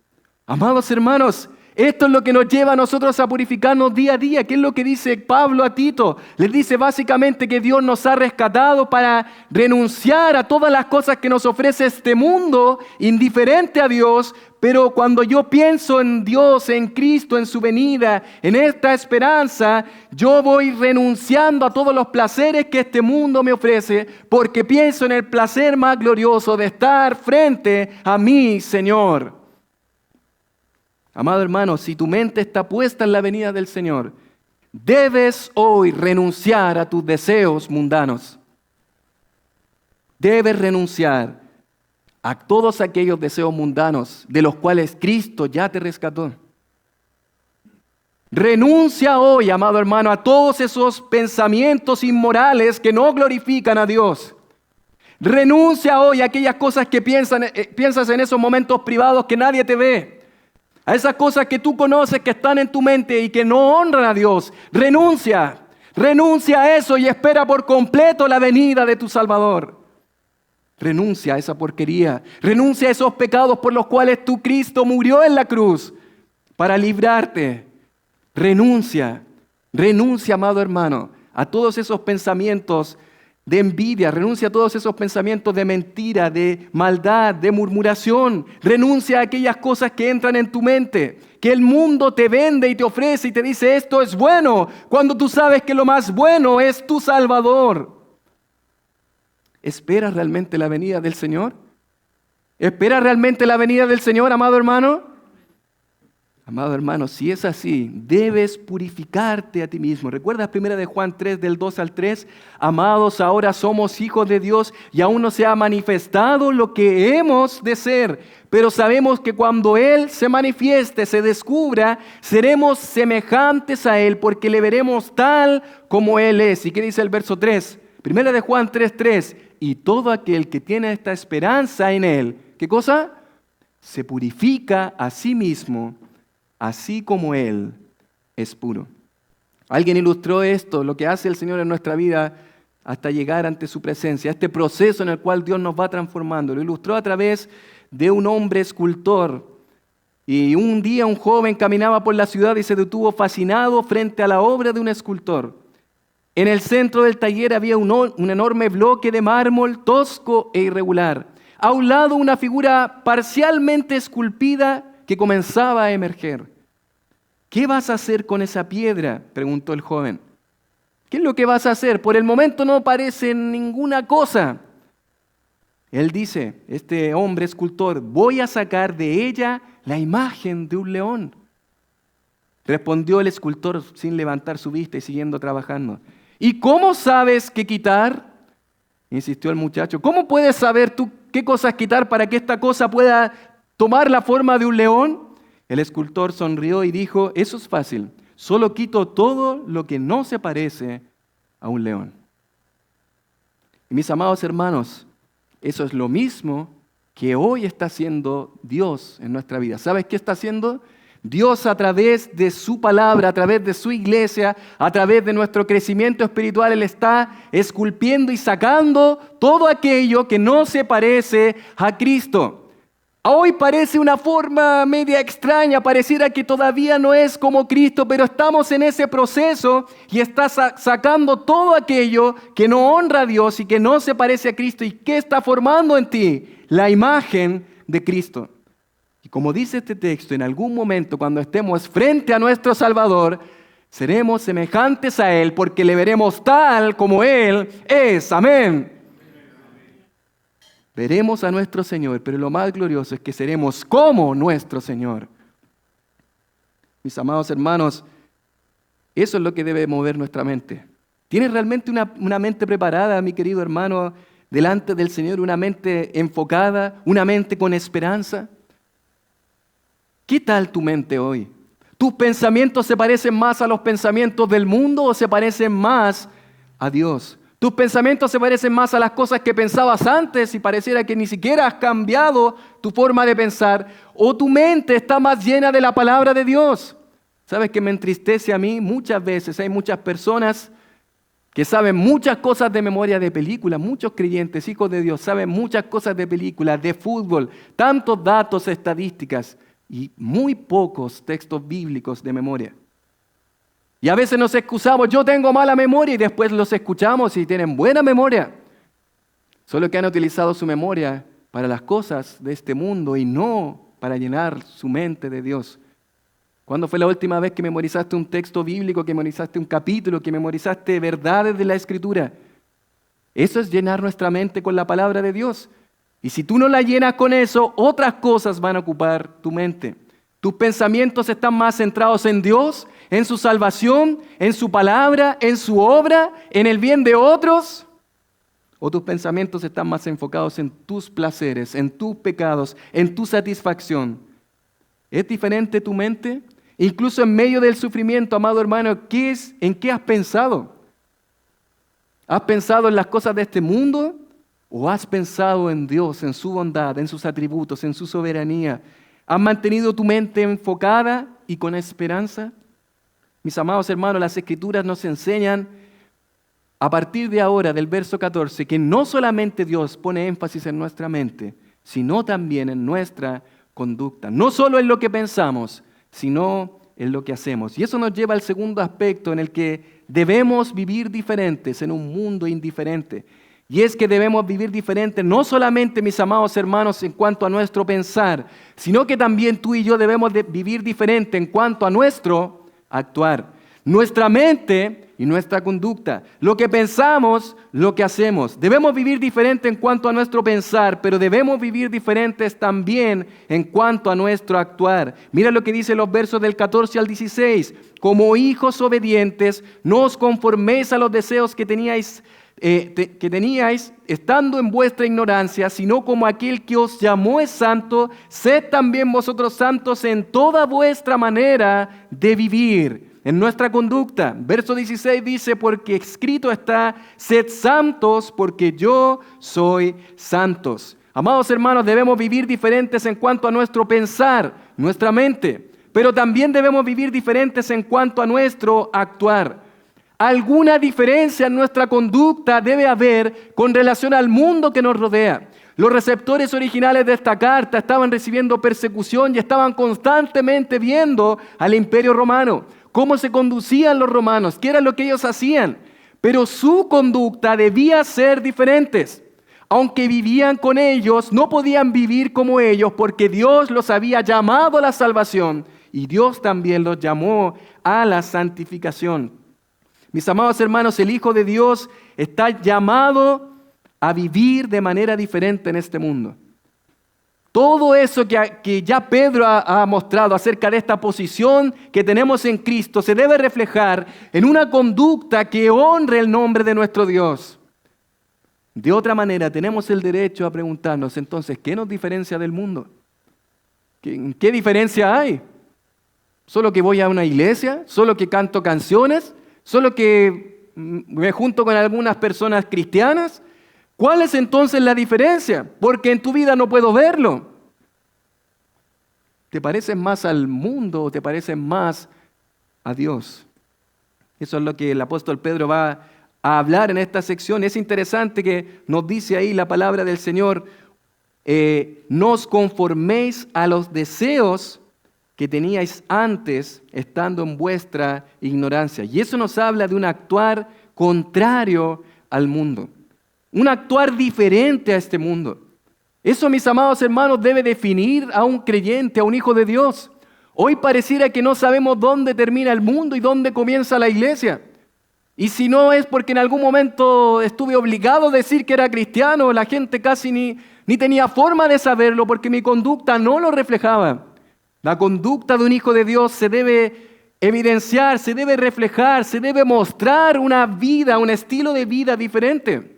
Amados hermanos, Esto es lo que nos lleva a nosotros a purificarnos día a día. ¿Qué es lo que dice Pablo a Tito? Les dice básicamente que Dios nos ha rescatado para renunciar a todas las cosas que nos ofrece este mundo, indiferente a Dios. Pero cuando yo pienso en Dios, en Cristo, en su venida, en esta esperanza, yo voy renunciando a todos los placeres que este mundo me ofrece, porque pienso en el placer más glorioso de estar frente a mi Señor. Amado hermano, si tu mente está puesta en la venida del Señor, debes hoy renunciar a tus deseos mundanos. Debes renunciar a todos aquellos deseos mundanos de los cuales Cristo ya te rescató. Renuncia hoy, amado hermano, a todos esos pensamientos inmorales que no glorifican a Dios. Renuncia hoy a aquellas cosas que piensas en esos momentos privados que nadie te ve. A esas cosas que tú conoces que están en tu mente y que no honran a Dios. Renuncia a eso y espera por completo la venida de tu Salvador. Renuncia a esa porquería. Renuncia a esos pecados por los cuales tu Cristo murió en la cruz para librarte. Renuncia, amado hermano, a todos esos pensamientos de envidia, renuncia a todos esos pensamientos de mentira, de maldad, de murmuración. Renuncia a aquellas cosas que entran en tu mente, que el mundo te vende y te ofrece y te dice esto es bueno, cuando tú sabes que lo más bueno es tu Salvador. ¿Esperas realmente la venida del Señor? ¿Esperas realmente la venida del Señor, amado hermano? Amado hermano, si es así, debes purificarte a ti mismo. ¿Recuerdas 1 de Juan 3, del 2 al 3? Amados, ahora somos hijos de Dios y aún no se ha manifestado lo que hemos de ser. Pero sabemos que cuando Él se manifieste, se descubra, seremos semejantes a Él porque le veremos tal como Él es. ¿Y qué dice el verso 3? 1 de Juan 3, 3. Y todo aquel que tiene esta esperanza en Él, ¿qué cosa? Se purifica a sí mismo, así como Él es puro. Alguien ilustró esto, lo que hace el Señor en nuestra vida hasta llegar ante su presencia, este proceso en el cual Dios nos va transformando. Lo ilustró a través de un hombre escultor. Y un día un joven caminaba por la ciudad y se detuvo fascinado frente a la obra de un escultor. En el centro del taller había un enorme bloque de mármol tosco e irregular. A un lado una figura parcialmente esculpida que comenzaba a emerger. ¿Qué vas a hacer con esa piedra?, preguntó el joven. ¿Qué es lo que vas a hacer? Por el momento no parece ninguna cosa. Él dice, este hombre escultor, voy a sacar de ella la imagen de un león. Respondió el escultor sin levantar su vista y siguiendo trabajando. ¿Y cómo sabes qué quitar?, insistió el muchacho. ¿Cómo puedes saber tú qué cosas quitar para que esta cosa pueda tomar la forma de un león? El escultor sonrió y dijo, eso es fácil, solo quito todo lo que no se parece a un león. Y mis amados hermanos, eso es lo mismo que hoy está haciendo Dios en nuestra vida. ¿Sabes qué está haciendo? Dios a través de su palabra, a través de su iglesia, a través de nuestro crecimiento espiritual, Él está esculpiendo y sacando todo aquello que no se parece a Cristo. Hoy parece una forma media extraña, pareciera que todavía no es como Cristo, pero estamos en ese proceso y está sacando todo aquello que no honra a Dios y que no se parece a Cristo. ¿Y qué está formando en ti? La imagen de Cristo. Y como dice este texto, en algún momento cuando estemos frente a nuestro Salvador, seremos semejantes a Él porque le veremos tal como Él es. Amén. Veremos a nuestro Señor, pero lo más glorioso es que seremos como nuestro Señor. Mis amados hermanos, eso es lo que debe mover nuestra mente. ¿Tienes realmente una mente preparada, mi querido hermano, delante del Señor? ¿Una mente enfocada? ¿Una mente con esperanza? ¿Qué tal tu mente hoy? ¿Tus pensamientos se parecen más a los pensamientos del mundo o se parecen más a Dios? ¿Tus pensamientos se parecen más a las cosas que pensabas antes y pareciera que ni siquiera has cambiado tu forma de pensar? ¿O tu mente está más llena de la palabra de Dios? ¿Sabes qué me entristece a mí? Muchas veces hay muchas personas que saben muchas cosas de memoria de películas, muchos creyentes, hijos de Dios, saben muchas cosas de películas, de fútbol, tantos datos, estadísticas, y muy pocos textos bíblicos de memoria. Y a veces nos excusamos, yo tengo mala memoria, y después los escuchamos y tienen buena memoria. Solo que han utilizado su memoria para las cosas de este mundo y no para llenar su mente de Dios. ¿Cuándo fue la última vez que memorizaste un texto bíblico, que memorizaste un capítulo, que memorizaste verdades de la Escritura? Eso es llenar nuestra mente con la palabra de Dios. Y si tú no la llenas con eso, otras cosas van a ocupar tu mente. Tus pensamientos están más centrados en Dios, en su salvación, en su palabra, en su obra, en el bien de otros. O tus pensamientos están más enfocados en tus placeres, en tus pecados, en tu satisfacción. ¿Es diferente tu mente? Incluso en medio del sufrimiento, amado hermano, ¿en qué has pensado? ¿Has pensado en las cosas de este mundo? ¿O has pensado en Dios, en su bondad, en sus atributos, en su soberanía? ¿Has mantenido tu mente enfocada y con esperanza? Mis amados hermanos, las Escrituras nos enseñan a partir de ahora, del verso 14, que no solamente Dios pone énfasis en nuestra mente, sino también en nuestra conducta. No solo en lo que pensamos, sino en lo que hacemos. Y eso nos lleva al segundo aspecto en el que debemos vivir diferentes en un mundo indiferente. Y es que debemos vivir diferente, no solamente, mis amados hermanos, en cuanto a nuestro pensar, sino que también tú y yo debemos vivir diferente en cuanto a nuestro actuar. Nuestra mente y nuestra conducta, lo que pensamos, lo que hacemos. Debemos vivir diferente en cuanto a nuestro pensar, pero debemos vivir diferentes también en cuanto a nuestro actuar. Mira lo que dice los versos del 14 al 16. Como hijos obedientes, no os conforméis a los deseos que teníais estando en vuestra ignorancia, sino como aquel que os llamó es santo, sed también vosotros santos en toda vuestra manera de vivir. En nuestra conducta, verso 16 dice, porque escrito está, sed santos porque yo soy santos. Amados hermanos, debemos vivir diferentes en cuanto a nuestro pensar, nuestra mente, pero también debemos vivir diferentes en cuanto a nuestro actuar. Alguna diferencia en nuestra conducta debe haber con relación al mundo que nos rodea. Los receptores originales de esta carta estaban recibiendo persecución y estaban constantemente viendo al Imperio Romano. Cómo se conducían los romanos, qué era lo que ellos hacían. Pero su conducta debía ser diferente. Aunque vivían con ellos, no podían vivir como ellos porque Dios los había llamado a la salvación y Dios también los llamó a la santificación. Mis amados hermanos, el Hijo de Dios está llamado a vivir de manera diferente en este mundo. Todo eso que ya Pedro ha mostrado acerca de esta posición que tenemos en Cristo se debe reflejar en una conducta que honre el nombre de nuestro Dios. De otra manera, tenemos el derecho a preguntarnos entonces, ¿qué nos diferencia del mundo? ¿Qué diferencia hay? ¿Solo que voy a una iglesia? ¿Solo que canto canciones? ¿Solo que me junto con algunas personas cristianas? ¿Cuál es entonces la diferencia? Porque en tu vida no puedo verlo. ¿Te pareces más al mundo o te pareces más a Dios? Eso es lo que el apóstol Pedro va a hablar en esta sección. Es interesante que nos dice ahí la palabra del Señor, no os conforméis a los deseos que teníais antes estando en vuestra ignorancia. Y eso nos habla de un actuar contrario al mundo. Un actuar diferente a este mundo. Eso, mis amados hermanos, debe definir a un creyente, a un hijo de Dios. Hoy pareciera que no sabemos dónde termina el mundo y dónde comienza la iglesia. Y si no es porque en algún momento estuve obligado a decir que era cristiano, la gente casi ni tenía forma de saberlo porque mi conducta no lo reflejaba. La conducta de un hijo de Dios se debe evidenciar, se debe reflejar, se debe mostrar una vida, un estilo de vida diferente.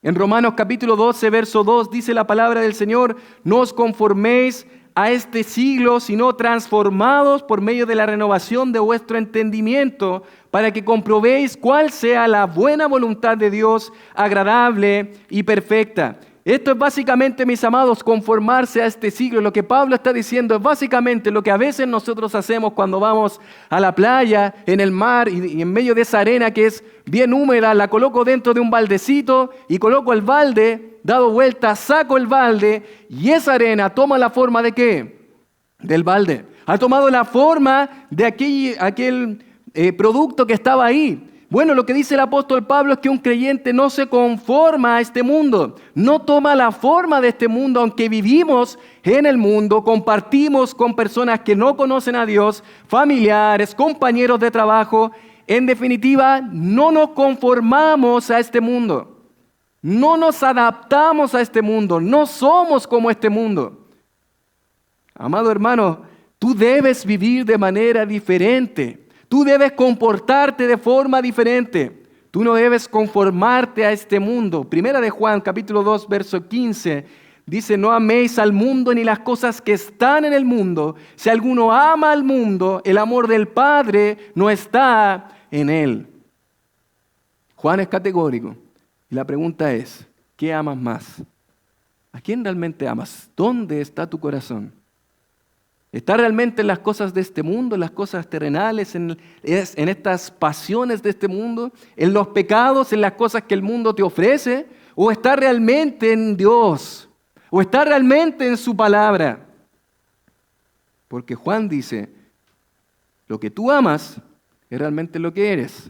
En Romanos capítulo 12, verso 2, dice la palabra del Señor, no os conforméis a este siglo, sino transformados por medio de la renovación de vuestro entendimiento, para que comprobéis cuál sea la buena voluntad de Dios, agradable y perfecta. Esto es básicamente, mis amados, conformarse a este siglo. Lo que Pablo está diciendo es básicamente lo que a veces nosotros hacemos cuando vamos a la playa, en el mar, y en medio de esa arena que es bien húmeda, la coloco dentro de un baldecito y coloco el balde, dado vuelta, saco el balde y esa arena toma la forma ¿de qué? del balde. Ha tomado la forma de aquel producto que estaba ahí. Bueno, lo que dice el apóstol Pablo es que un creyente no se conforma a este mundo, no toma la forma de este mundo, aunque vivimos en el mundo, compartimos con personas que no conocen a Dios, familiares, compañeros de trabajo. En definitiva, no nos conformamos a este mundo, no nos adaptamos a este mundo, no somos como este mundo. Amado hermano, tú debes vivir de manera diferente. Tú debes comportarte de forma diferente. Tú no debes conformarte a este mundo. Primera de Juan, capítulo 2, verso 15, dice: no améis al mundo ni las cosas que están en el mundo. Si alguno ama al mundo, el amor del Padre no está en él. Juan es categórico. Y la pregunta es, ¿qué amas más? ¿A quién realmente amas? ¿Dónde está tu corazón? ¿Está realmente en las cosas de este mundo, en las cosas terrenales, en estas pasiones de este mundo, en los pecados, en las cosas que el mundo te ofrece? ¿O está realmente en Dios? ¿O está realmente en su palabra? Porque Juan dice, lo que tú amas es realmente lo que eres.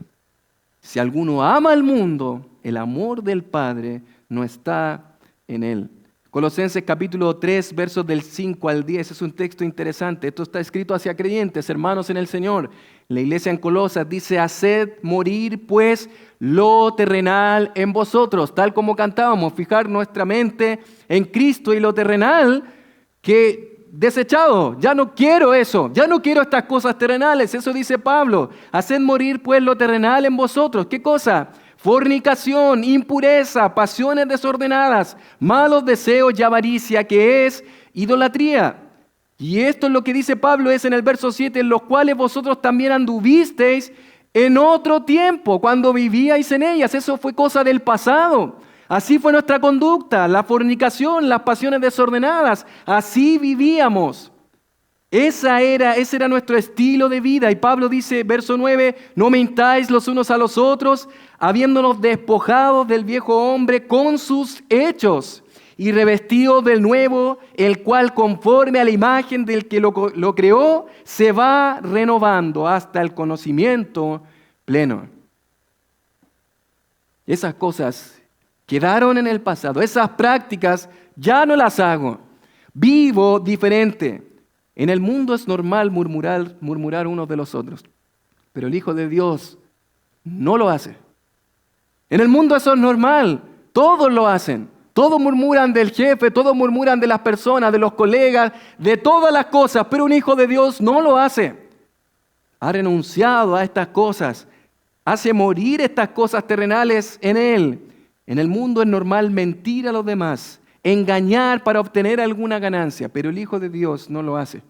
Si alguno ama al mundo, el amor del Padre no está en él. Colosenses capítulo 3, versos del 5 al 10, es un texto interesante. Esto está escrito hacia creyentes, hermanos en el Señor. La iglesia en Colosas dice: haced morir pues lo terrenal en vosotros, tal como cantábamos, fijar nuestra mente en Cristo, y lo terrenal que desechado, ya no quiero eso, ya no quiero estas cosas terrenales, eso dice Pablo. Haced morir pues lo terrenal en vosotros. ¿Qué cosa? Fornicación, impureza, pasiones desordenadas, malos deseos y avaricia, que es idolatría. Y esto es lo que dice Pablo, es en el verso 7, en los cuales vosotros también anduvisteis en otro tiempo, cuando vivíais en ellas. Eso fue cosa del pasado. Así fue nuestra conducta, la fornicación, las pasiones desordenadas. Así vivíamos. Ese era nuestro estilo de vida. Y Pablo dice, verso 9, no mintáis los unos a los otros, habiéndonos despojado del viejo hombre con sus hechos y revestidos del nuevo, el cual conforme a la imagen del que lo creó, se va renovando hasta el conocimiento pleno. Esas cosas quedaron en el pasado, esas prácticas ya no las hago. Vivo diferente. En el mundo es normal murmurar unos de los otros, pero el Hijo de Dios no lo hace. En el mundo eso es normal, todos lo hacen. Todos murmuran del jefe, todos murmuran de las personas, de los colegas, de todas las cosas, pero un hijo de Dios no lo hace. Ha renunciado a estas cosas, hace morir estas cosas terrenales en él. En el mundo es normal mentir a los demás, engañar para obtener alguna ganancia, pero el Hijo de Dios no lo hace.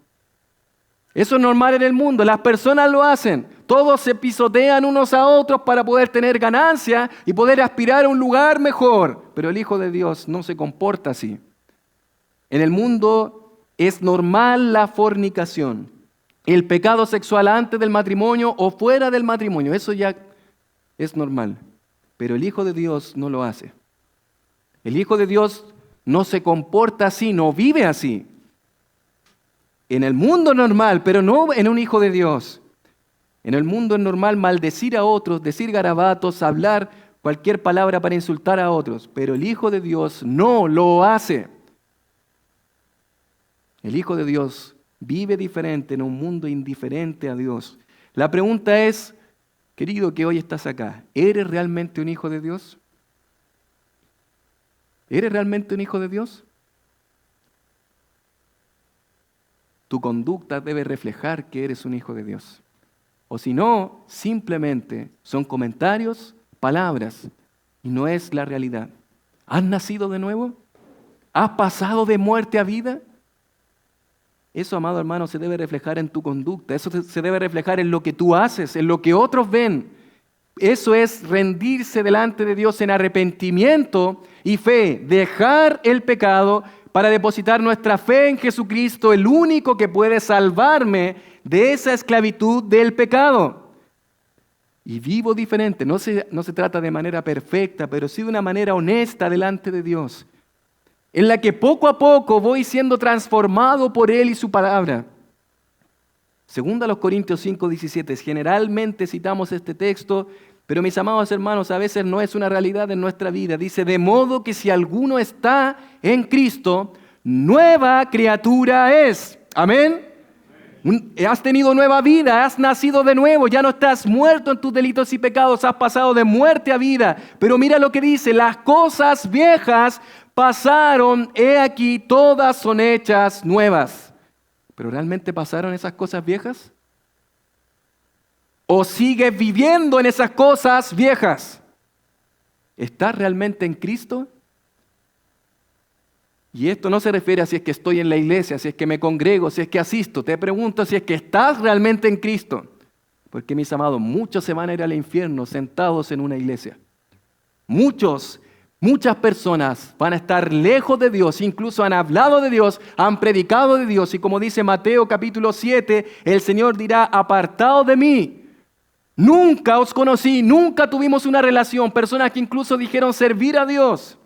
Eso es normal en el mundo, las personas lo hacen. Todos se pisotean unos a otros para poder tener ganancia y poder aspirar a un lugar mejor. Pero el Hijo de Dios no se comporta así. En el mundo es normal la fornicación, el pecado sexual antes del matrimonio o fuera del matrimonio. Eso ya es normal. Pero el Hijo de Dios no lo hace. El Hijo de Dios no se comporta así, no vive así. En el mundo normal, pero no en un hijo de Dios. En el mundo es normal maldecir a otros, decir garabatos, hablar cualquier palabra para insultar a otros, pero el Hijo de Dios no lo hace. El Hijo de Dios vive diferente en un mundo indiferente a Dios. La pregunta es, querido que hoy estás acá, ¿eres realmente un hijo de Dios? ¿Eres realmente un hijo de Dios? Tu conducta debe reflejar que eres un hijo de Dios. O si no, simplemente son comentarios, palabras, y no es la realidad. ¿Has nacido de nuevo? ¿Has pasado de muerte a vida? Eso, amado hermano, se debe reflejar en tu conducta. Eso se debe reflejar en lo que tú haces, en lo que otros ven. Eso es rendirse delante de Dios en arrepentimiento y fe, dejar el pecado para depositar nuestra fe en Jesucristo, el único que puede salvarme de esa esclavitud del pecado. Y vivo diferente, no se trata de manera perfecta, pero sí de una manera honesta delante de Dios. en la que poco a poco voy siendo transformado por Él y su palabra. Segunda a los Corintios 5:17. Generalmente citamos este texto, pero mis amados hermanos, a veces no es una realidad en nuestra vida. Dice, de modo que si alguno está en Cristo, nueva criatura es. Amén. Has tenido nueva vida, has nacido de nuevo, ya no estás muerto en tus delitos y pecados, has pasado de muerte a vida. Pero mira lo que dice, las cosas viejas pasaron, he aquí, todas son hechas nuevas. ¿Pero realmente pasaron esas cosas viejas? ¿O sigues viviendo en esas cosas viejas? ¿Estás realmente en Cristo? Y esto no se refiere a si es que estoy en la iglesia, si es que me congrego, si es que asisto. Te pregunto si es que estás realmente en Cristo. Porque, mis amados, muchos se van a ir al infierno sentados en una iglesia. Muchas personas van a estar lejos de Dios, incluso han hablado de Dios, han predicado de Dios. Y como dice Mateo capítulo 7, el Señor dirá, apartados de mí, nunca os conocí, nunca tuvimos una relación. Personas que incluso dijeron servir a Dios.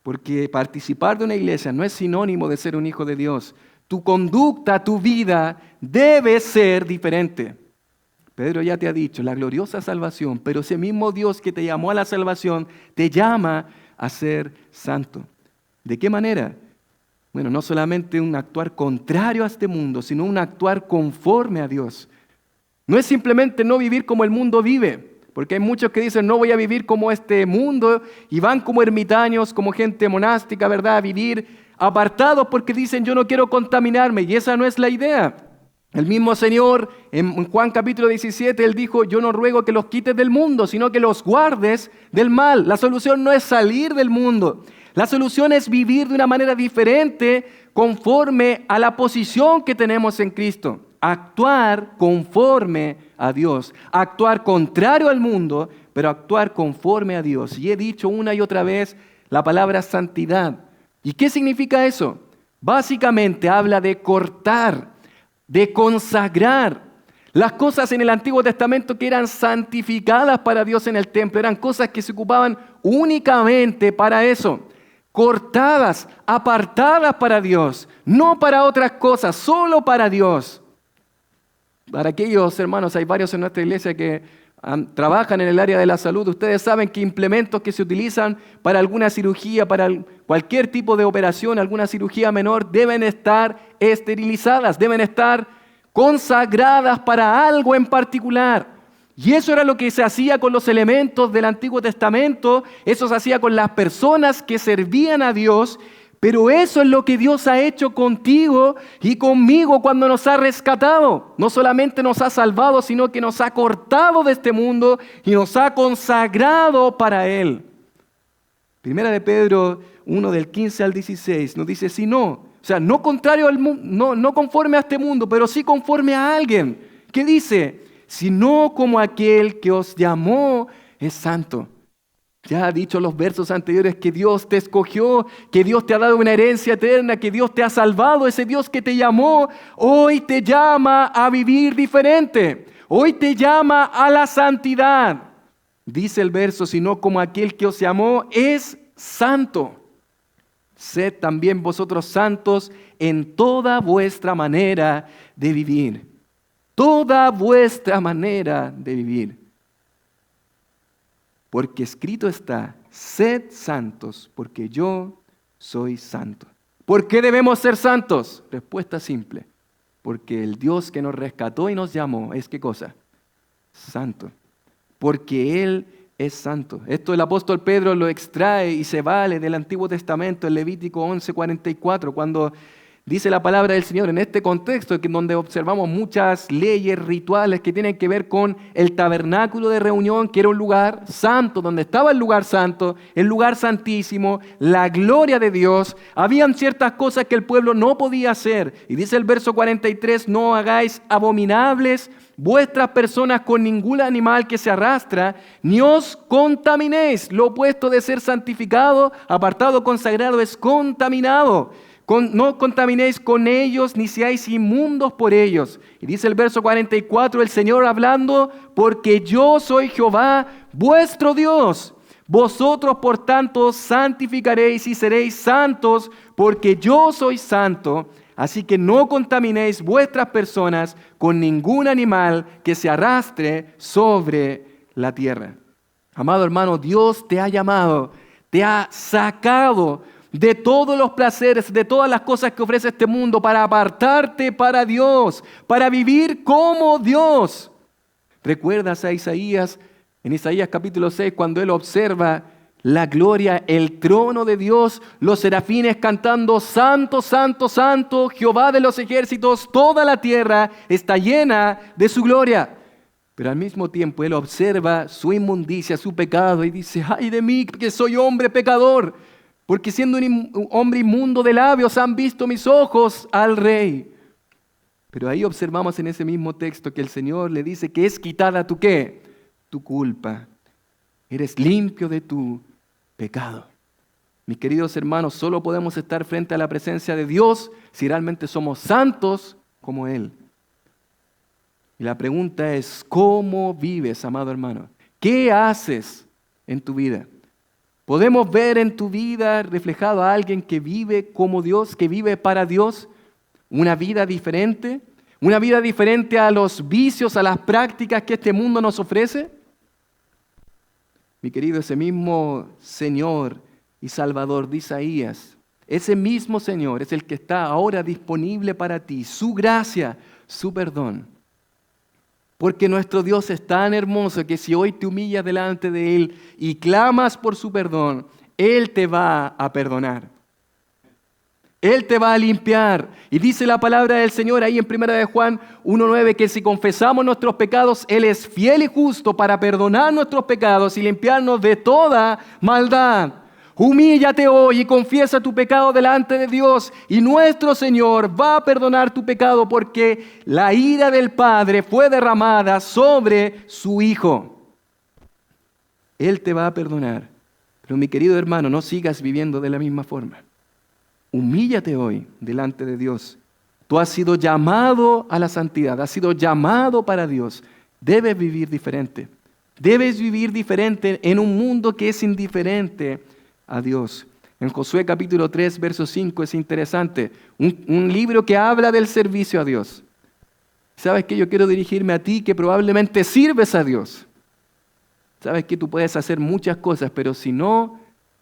Porque participar de una iglesia no es sinónimo de ser un hijo de Dios. Tu conducta, tu vida debe ser diferente. Pedro ya te ha dicho, la gloriosa salvación, pero ese mismo Dios que te llamó a la salvación, te llama a ser santo. ¿De qué manera? Bueno, no solamente un actuar contrario a este mundo, sino un actuar conforme a Dios. No es simplemente no vivir como el mundo vive. Porque hay muchos que dicen, no voy a vivir como este mundo, y van como ermitaños, como gente monástica, ¿verdad? A vivir apartados porque dicen, yo no quiero contaminarme, y esa no es la idea. El mismo Señor, en Juan capítulo 17, Él dijo, yo no ruego que los quites del mundo, sino que los guardes del mal. La solución no es salir del mundo. La solución es vivir de una manera diferente, conforme a la posición que tenemos en Cristo. Actuar conforme a Dios, actuar contrario al mundo, pero actuar conforme a Dios. Y he dicho una y otra vez la palabra santidad. ¿Y qué significa eso? Básicamente habla de cortar, de consagrar. Las cosas en el Antiguo Testamento que eran santificadas para Dios en el templo, eran cosas que se ocupaban únicamente para eso. Cortadas, apartadas para Dios, no para otras cosas, solo para Dios. Para aquellos hermanos, hay varios en nuestra iglesia que trabajan en el área de la salud. Ustedes saben que implementos que se utilizan para alguna cirugía, para cualquier tipo de operación, alguna cirugía menor, deben estar esterilizadas, deben estar consagradas para algo en particular. Y eso era lo que se hacía con los elementos del Antiguo Testamento, eso se hacía con las personas que servían a Dios. Pero eso es lo que Dios ha hecho contigo y conmigo cuando nos ha rescatado. No solamente nos ha salvado, sino que nos ha cortado de este mundo y nos ha consagrado para Él. Primera de Pedro 1 del 15 al 16 nos dice, si no, o sea, no contrario al mundo, no conforme a este mundo, pero sí conforme a alguien. ¿Qué dice? Sino como aquel que os llamó es santo. Ya ha dicho los versos anteriores que Dios te escogió, que Dios te ha dado una herencia eterna, que Dios te ha salvado. Ese Dios que te llamó, hoy te llama a vivir diferente. Hoy te llama a la santidad. Dice el verso, sino como aquel que os llamó es santo. Sed también vosotros santos en toda vuestra manera de vivir. Toda vuestra manera de vivir. Porque escrito está, sed santos, porque yo soy santo. ¿Por qué debemos ser santos? Respuesta simple. Porque el Dios que nos rescató y nos llamó es ¿qué cosa? Santo. Porque Él es santo. Esto el apóstol Pedro lo extrae y se vale del Antiguo Testamento, en Levítico 11:44, cuando dice la palabra del Señor en este contexto donde observamos muchas leyes rituales que tienen que ver con el tabernáculo de reunión, que era un lugar santo, donde estaba el lugar santo, el lugar santísimo, la gloria de Dios. Habían ciertas cosas que el pueblo no podía hacer. Y dice el verso 43, no hagáis abominables vuestras personas con ningún animal que se arrastra, ni os contaminéis. Lo opuesto de ser santificado, apartado, consagrado, es contaminado. No contaminéis con ellos, ni seáis inmundos por ellos. Y dice el verso 44, el Señor hablando, porque yo soy Jehová, vuestro Dios. Vosotros, por tanto, santificaréis y seréis santos, porque yo soy santo. Así que no contaminéis vuestras personas con ningún animal que se arrastre sobre la tierra. Amado hermano, Dios te ha llamado, te ha sacado de todos los placeres, de todas las cosas que ofrece este mundo para apartarte para Dios, para vivir como Dios. ¿Recuerdas a Isaías, en Isaías capítulo 6, cuando él observa la gloria, el trono de Dios, los serafines cantando, Santo, Santo, Santo, Jehová de los ejércitos, toda la tierra está llena de su gloria? Pero al mismo tiempo él observa su inmundicia, su pecado y dice, ay de mí que soy hombre pecador, porque siendo un hombre inmundo de labios han visto mis ojos al Rey. Pero ahí observamos en ese mismo texto que el Señor le dice que es quitada tu ¿qué? Tu culpa. Eres limpio de tu pecado. Mis queridos hermanos, solo podemos estar frente a la presencia de Dios si realmente somos santos como Él. Y la pregunta es, ¿cómo vives, amado hermano? ¿Qué haces en tu vida? ¿Podemos ver en tu vida reflejado a alguien que vive como Dios, que vive para Dios? ¿Una vida diferente? ¿Una vida diferente a los vicios, a las prácticas que este mundo nos ofrece? Mi querido, ese mismo Señor y Salvador de Isaías, ese mismo Señor es el que está ahora disponible para ti, su gracia, su perdón. Porque nuestro Dios es tan hermoso que si hoy te humillas delante de Él y clamas por su perdón, Él te va a perdonar. Él te va a limpiar. Y dice la palabra del Señor ahí en 1 de Juan 1:9 que si confesamos nuestros pecados, Él es fiel y justo para perdonar nuestros pecados y limpiarnos de toda maldad. Humíllate hoy y confiesa tu pecado delante de Dios y nuestro Señor va a perdonar tu pecado porque la ira del Padre fue derramada sobre su Hijo. Él te va a perdonar. Pero mi querido hermano, no sigas viviendo de la misma forma. Humíllate hoy delante de Dios. Tú has sido llamado a la santidad, has sido llamado para Dios. Debes vivir diferente. Debes vivir diferente en un mundo que es indiferente a Dios. En Josué capítulo 3, verso 5 es interesante. Un libro que habla del servicio a Dios. ¿Sabes qué? Yo quiero dirigirme a ti que probablemente sirves a Dios. ¿Sabes qué? Tú puedes hacer muchas cosas, pero si no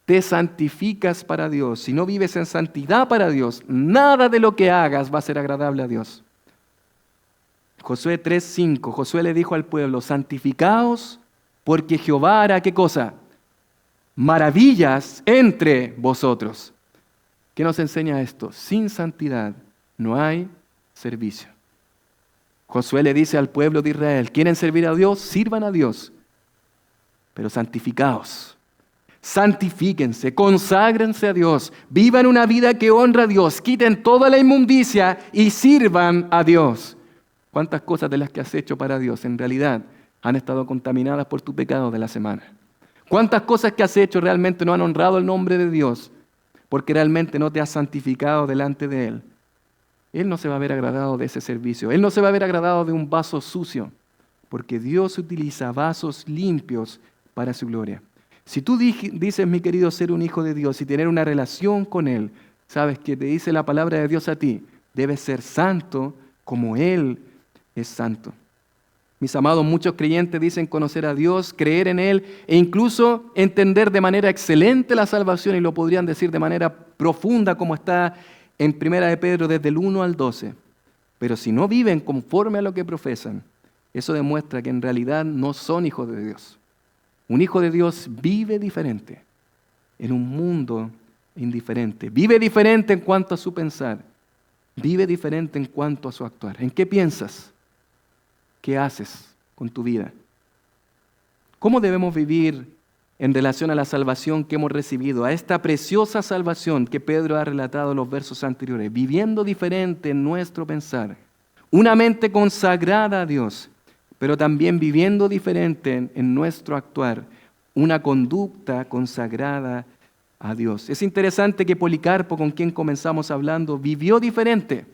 te santificas para Dios, si no vives en santidad para Dios, nada de lo que hagas va a ser agradable a Dios. Josué 3:5, Josué le dijo al pueblo, santificaos porque Jehová hará ¿qué cosa? Maravillas entre vosotros. ¿Qué nos enseña esto? Sin santidad no hay servicio. Josué le dice al pueblo de Israel, ¿quieren servir a Dios? Sirvan a Dios, pero santificaos. Santifíquense, conságrense a Dios, vivan una vida que honra a Dios, quiten toda la inmundicia y sirvan a Dios. ¿Cuántas cosas de las que has hecho para Dios en realidad han estado contaminadas por tu pecado de la semana? ¿Cuántas cosas que has hecho realmente no han honrado el nombre de Dios porque realmente no te has santificado delante de Él? Él no se va a ver agradado de ese servicio, Él no se va a ver agradado de un vaso sucio, porque Dios utiliza vasos limpios para su gloria. Si tú dices, mi querido, ser un hijo de Dios y tener una relación con Él, sabes que te dice la palabra de Dios a ti, debes ser santo como Él es santo. Mis amados, muchos creyentes dicen conocer a Dios, creer en Él e incluso entender de manera excelente la salvación y lo podrían decir de manera profunda como está en 1 de Pedro desde el 1 al 12. Pero si no viven conforme a lo que profesan, eso demuestra que en realidad no son hijos de Dios. Un hijo de Dios vive diferente en un mundo indiferente. Vive diferente en cuanto a su pensar. Vive diferente en cuanto a su actuar. ¿En qué piensas? ¿Qué haces con tu vida? ¿Cómo debemos vivir en relación a la salvación que hemos recibido? A esta preciosa salvación que Pedro ha relatado en los versos anteriores. Viviendo diferente en nuestro pensar. Una mente consagrada a Dios, pero también viviendo diferente en nuestro actuar, una conducta consagrada a Dios. Es interesante que Policarpo, con quien comenzamos hablando, vivió diferente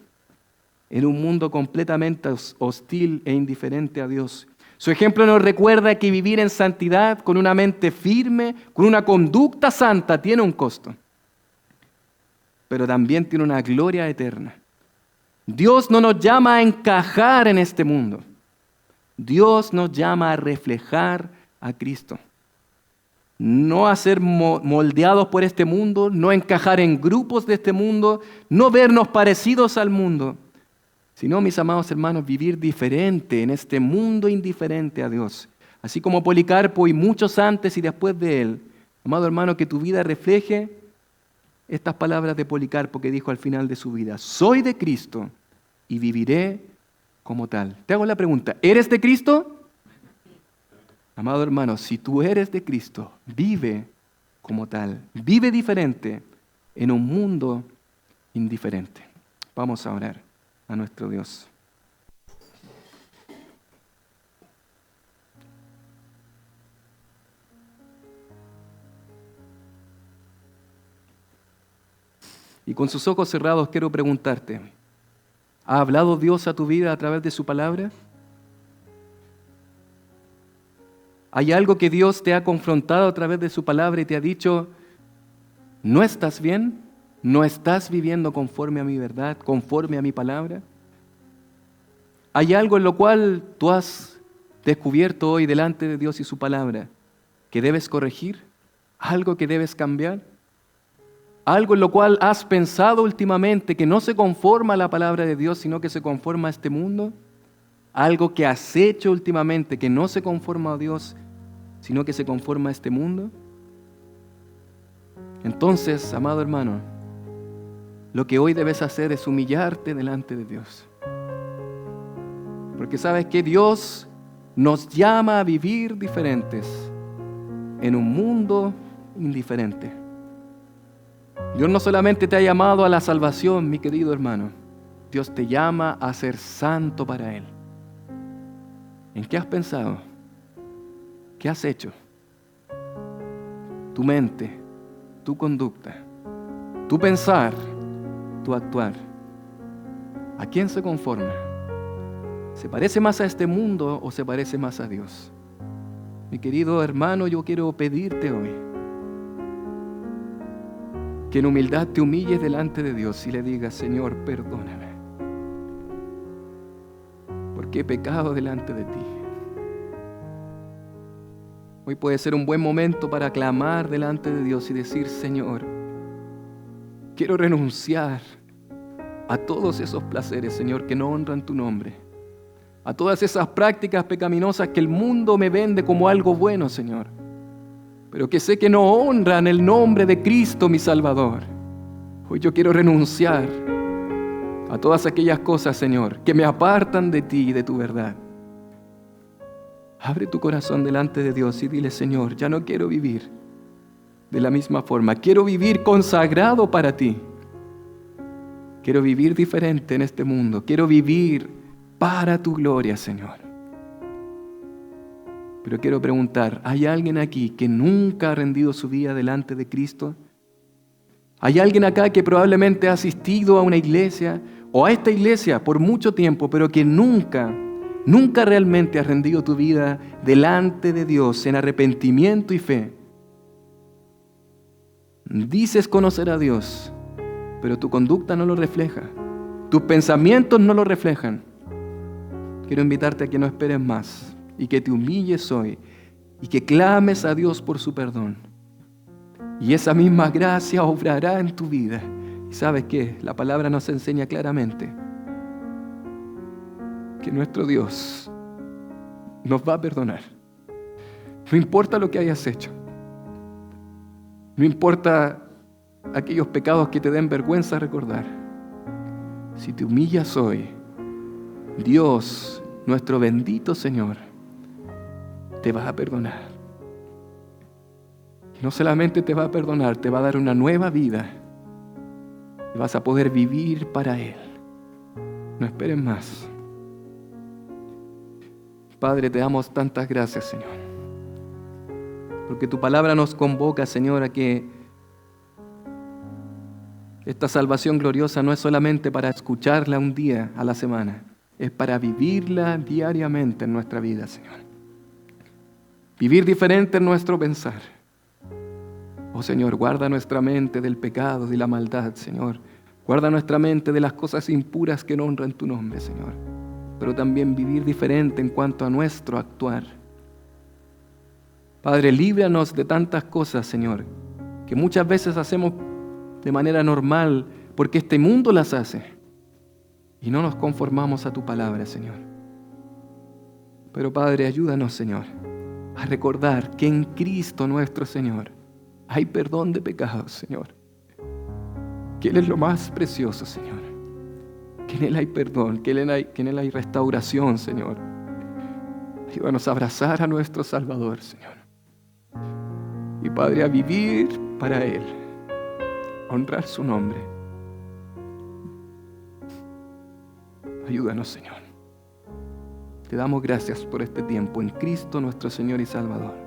en un mundo completamente hostil e indiferente a Dios. Su ejemplo nos recuerda que vivir en santidad, con una mente firme, con una conducta santa, tiene un costo, pero también tiene una gloria eterna. Dios no nos llama a encajar en este mundo. Dios nos llama a reflejar a Cristo. No a ser moldeados por este mundo, no encajar en grupos de este mundo, no vernos parecidos al mundo, sino, mis amados hermanos, vivir diferente en este mundo indiferente a Dios. Así como Policarpo y muchos antes y después de él. Amado hermano, que tu vida refleje estas palabras de Policarpo que dijo al final de su vida: soy de Cristo y viviré como tal. Te hago la pregunta, ¿eres de Cristo? Amado hermano, si tú eres de Cristo, vive como tal. Vive diferente en un mundo indiferente. Vamos a orar a nuestro Dios. Y con sus ojos cerrados quiero preguntarte, ¿ha hablado Dios a tu vida a través de su palabra? ¿Hay algo que Dios te ha confrontado a través de su palabra y te ha dicho, no estás bien, no estás viviendo conforme a mi verdad, conforme a mi palabra? ¿Hay algo en lo cual tú has descubierto hoy delante de Dios y su palabra que debes corregir? ¿Algo que debes cambiar? ¿Algo en lo cual has pensado últimamente que no se conforma a la palabra de Dios, sino que se conforma a este mundo? ¿Algo que has hecho últimamente que no se conforma a Dios, sino que se conforma a este mundo? Entonces, amado hermano, lo que hoy debes hacer es humillarte delante de Dios. Porque sabes que Dios nos llama a vivir diferentes en un mundo indiferente. Dios no solamente te ha llamado a la salvación, mi querido hermano. Dios te llama a ser santo para Él. ¿En qué has pensado? ¿Qué has hecho? Tu mente, tu conducta, tu pensar, tu actuar. ¿A quién se conforma? ¿Se parece más a este mundo o se parece más a Dios? Mi querido hermano, yo quiero pedirte hoy que en humildad te humilles delante de Dios y le digas, Señor, perdóname, porque he pecado delante de ti. Hoy puede ser un buen momento para clamar delante de Dios y decir, Señor, quiero renunciar a todos esos placeres, Señor, que no honran tu nombre, a todas esas prácticas pecaminosas que el mundo me vende como algo bueno, Señor, pero que sé que no honran el nombre de Cristo, mi Salvador. Hoy yo quiero renunciar a todas aquellas cosas, Señor, que me apartan de ti y de tu verdad. Abre tu corazón delante de Dios y dile, Señor, ya no quiero vivir de la misma forma. Quiero vivir consagrado para ti. Quiero vivir diferente en este mundo. Quiero vivir para tu gloria, Señor. Pero quiero preguntar, ¿hay alguien aquí que nunca ha rendido su vida delante de Cristo? ¿Hay alguien acá que probablemente ha asistido a una iglesia o a esta iglesia por mucho tiempo, pero que nunca realmente has rendido tu vida delante de Dios en arrepentimiento y fe? Dices conocer a Dios, pero tu conducta no lo refleja. Tus pensamientos no lo reflejan. Quiero invitarte a que no esperes más y que te humilles hoy y que clames a Dios por su perdón. Y esa misma gracia obrará en tu vida. ¿Y sabes qué? La palabra nos enseña claramente que nuestro Dios nos va a perdonar. No importa lo que hayas hecho. No importa aquellos pecados que te den vergüenza recordar. Si te humillas hoy, Dios, nuestro bendito Señor, te va a perdonar. No solamente te va a perdonar, te va a dar una nueva vida. Y vas a poder vivir para Él. No esperes más. Padre, te damos tantas gracias, Señor. Porque tu palabra nos convoca, Señor, a que esta salvación gloriosa no es solamente para escucharla un día a la semana, es para vivirla diariamente en nuestra vida, Señor. vivir diferente en nuestro pensar. Oh Señor, guarda nuestra mente del pecado, de la maldad, Señor. Guarda nuestra mente de las cosas impuras que no honran tu nombre, Señor. Pero también vivir diferente en cuanto a nuestro actuar. Padre, líbranos de tantas cosas, Señor, que muchas veces hacemos de manera normal porque este mundo las hace. Y no nos conformamos a tu palabra, Señor. Pero Padre, ayúdanos, Señor, a recordar que en Cristo nuestro Señor hay perdón de pecados, Señor. Que Él es lo más precioso, Señor. Que en Él hay perdón, que en Él hay restauración, Señor. Ayúdanos a abrazar a nuestro Salvador, Señor. Y Padre, a vivir para Él, a honrar su nombre. Ayúdanos, Señor. Te damos gracias por este tiempo en Cristo nuestro Señor y Salvador.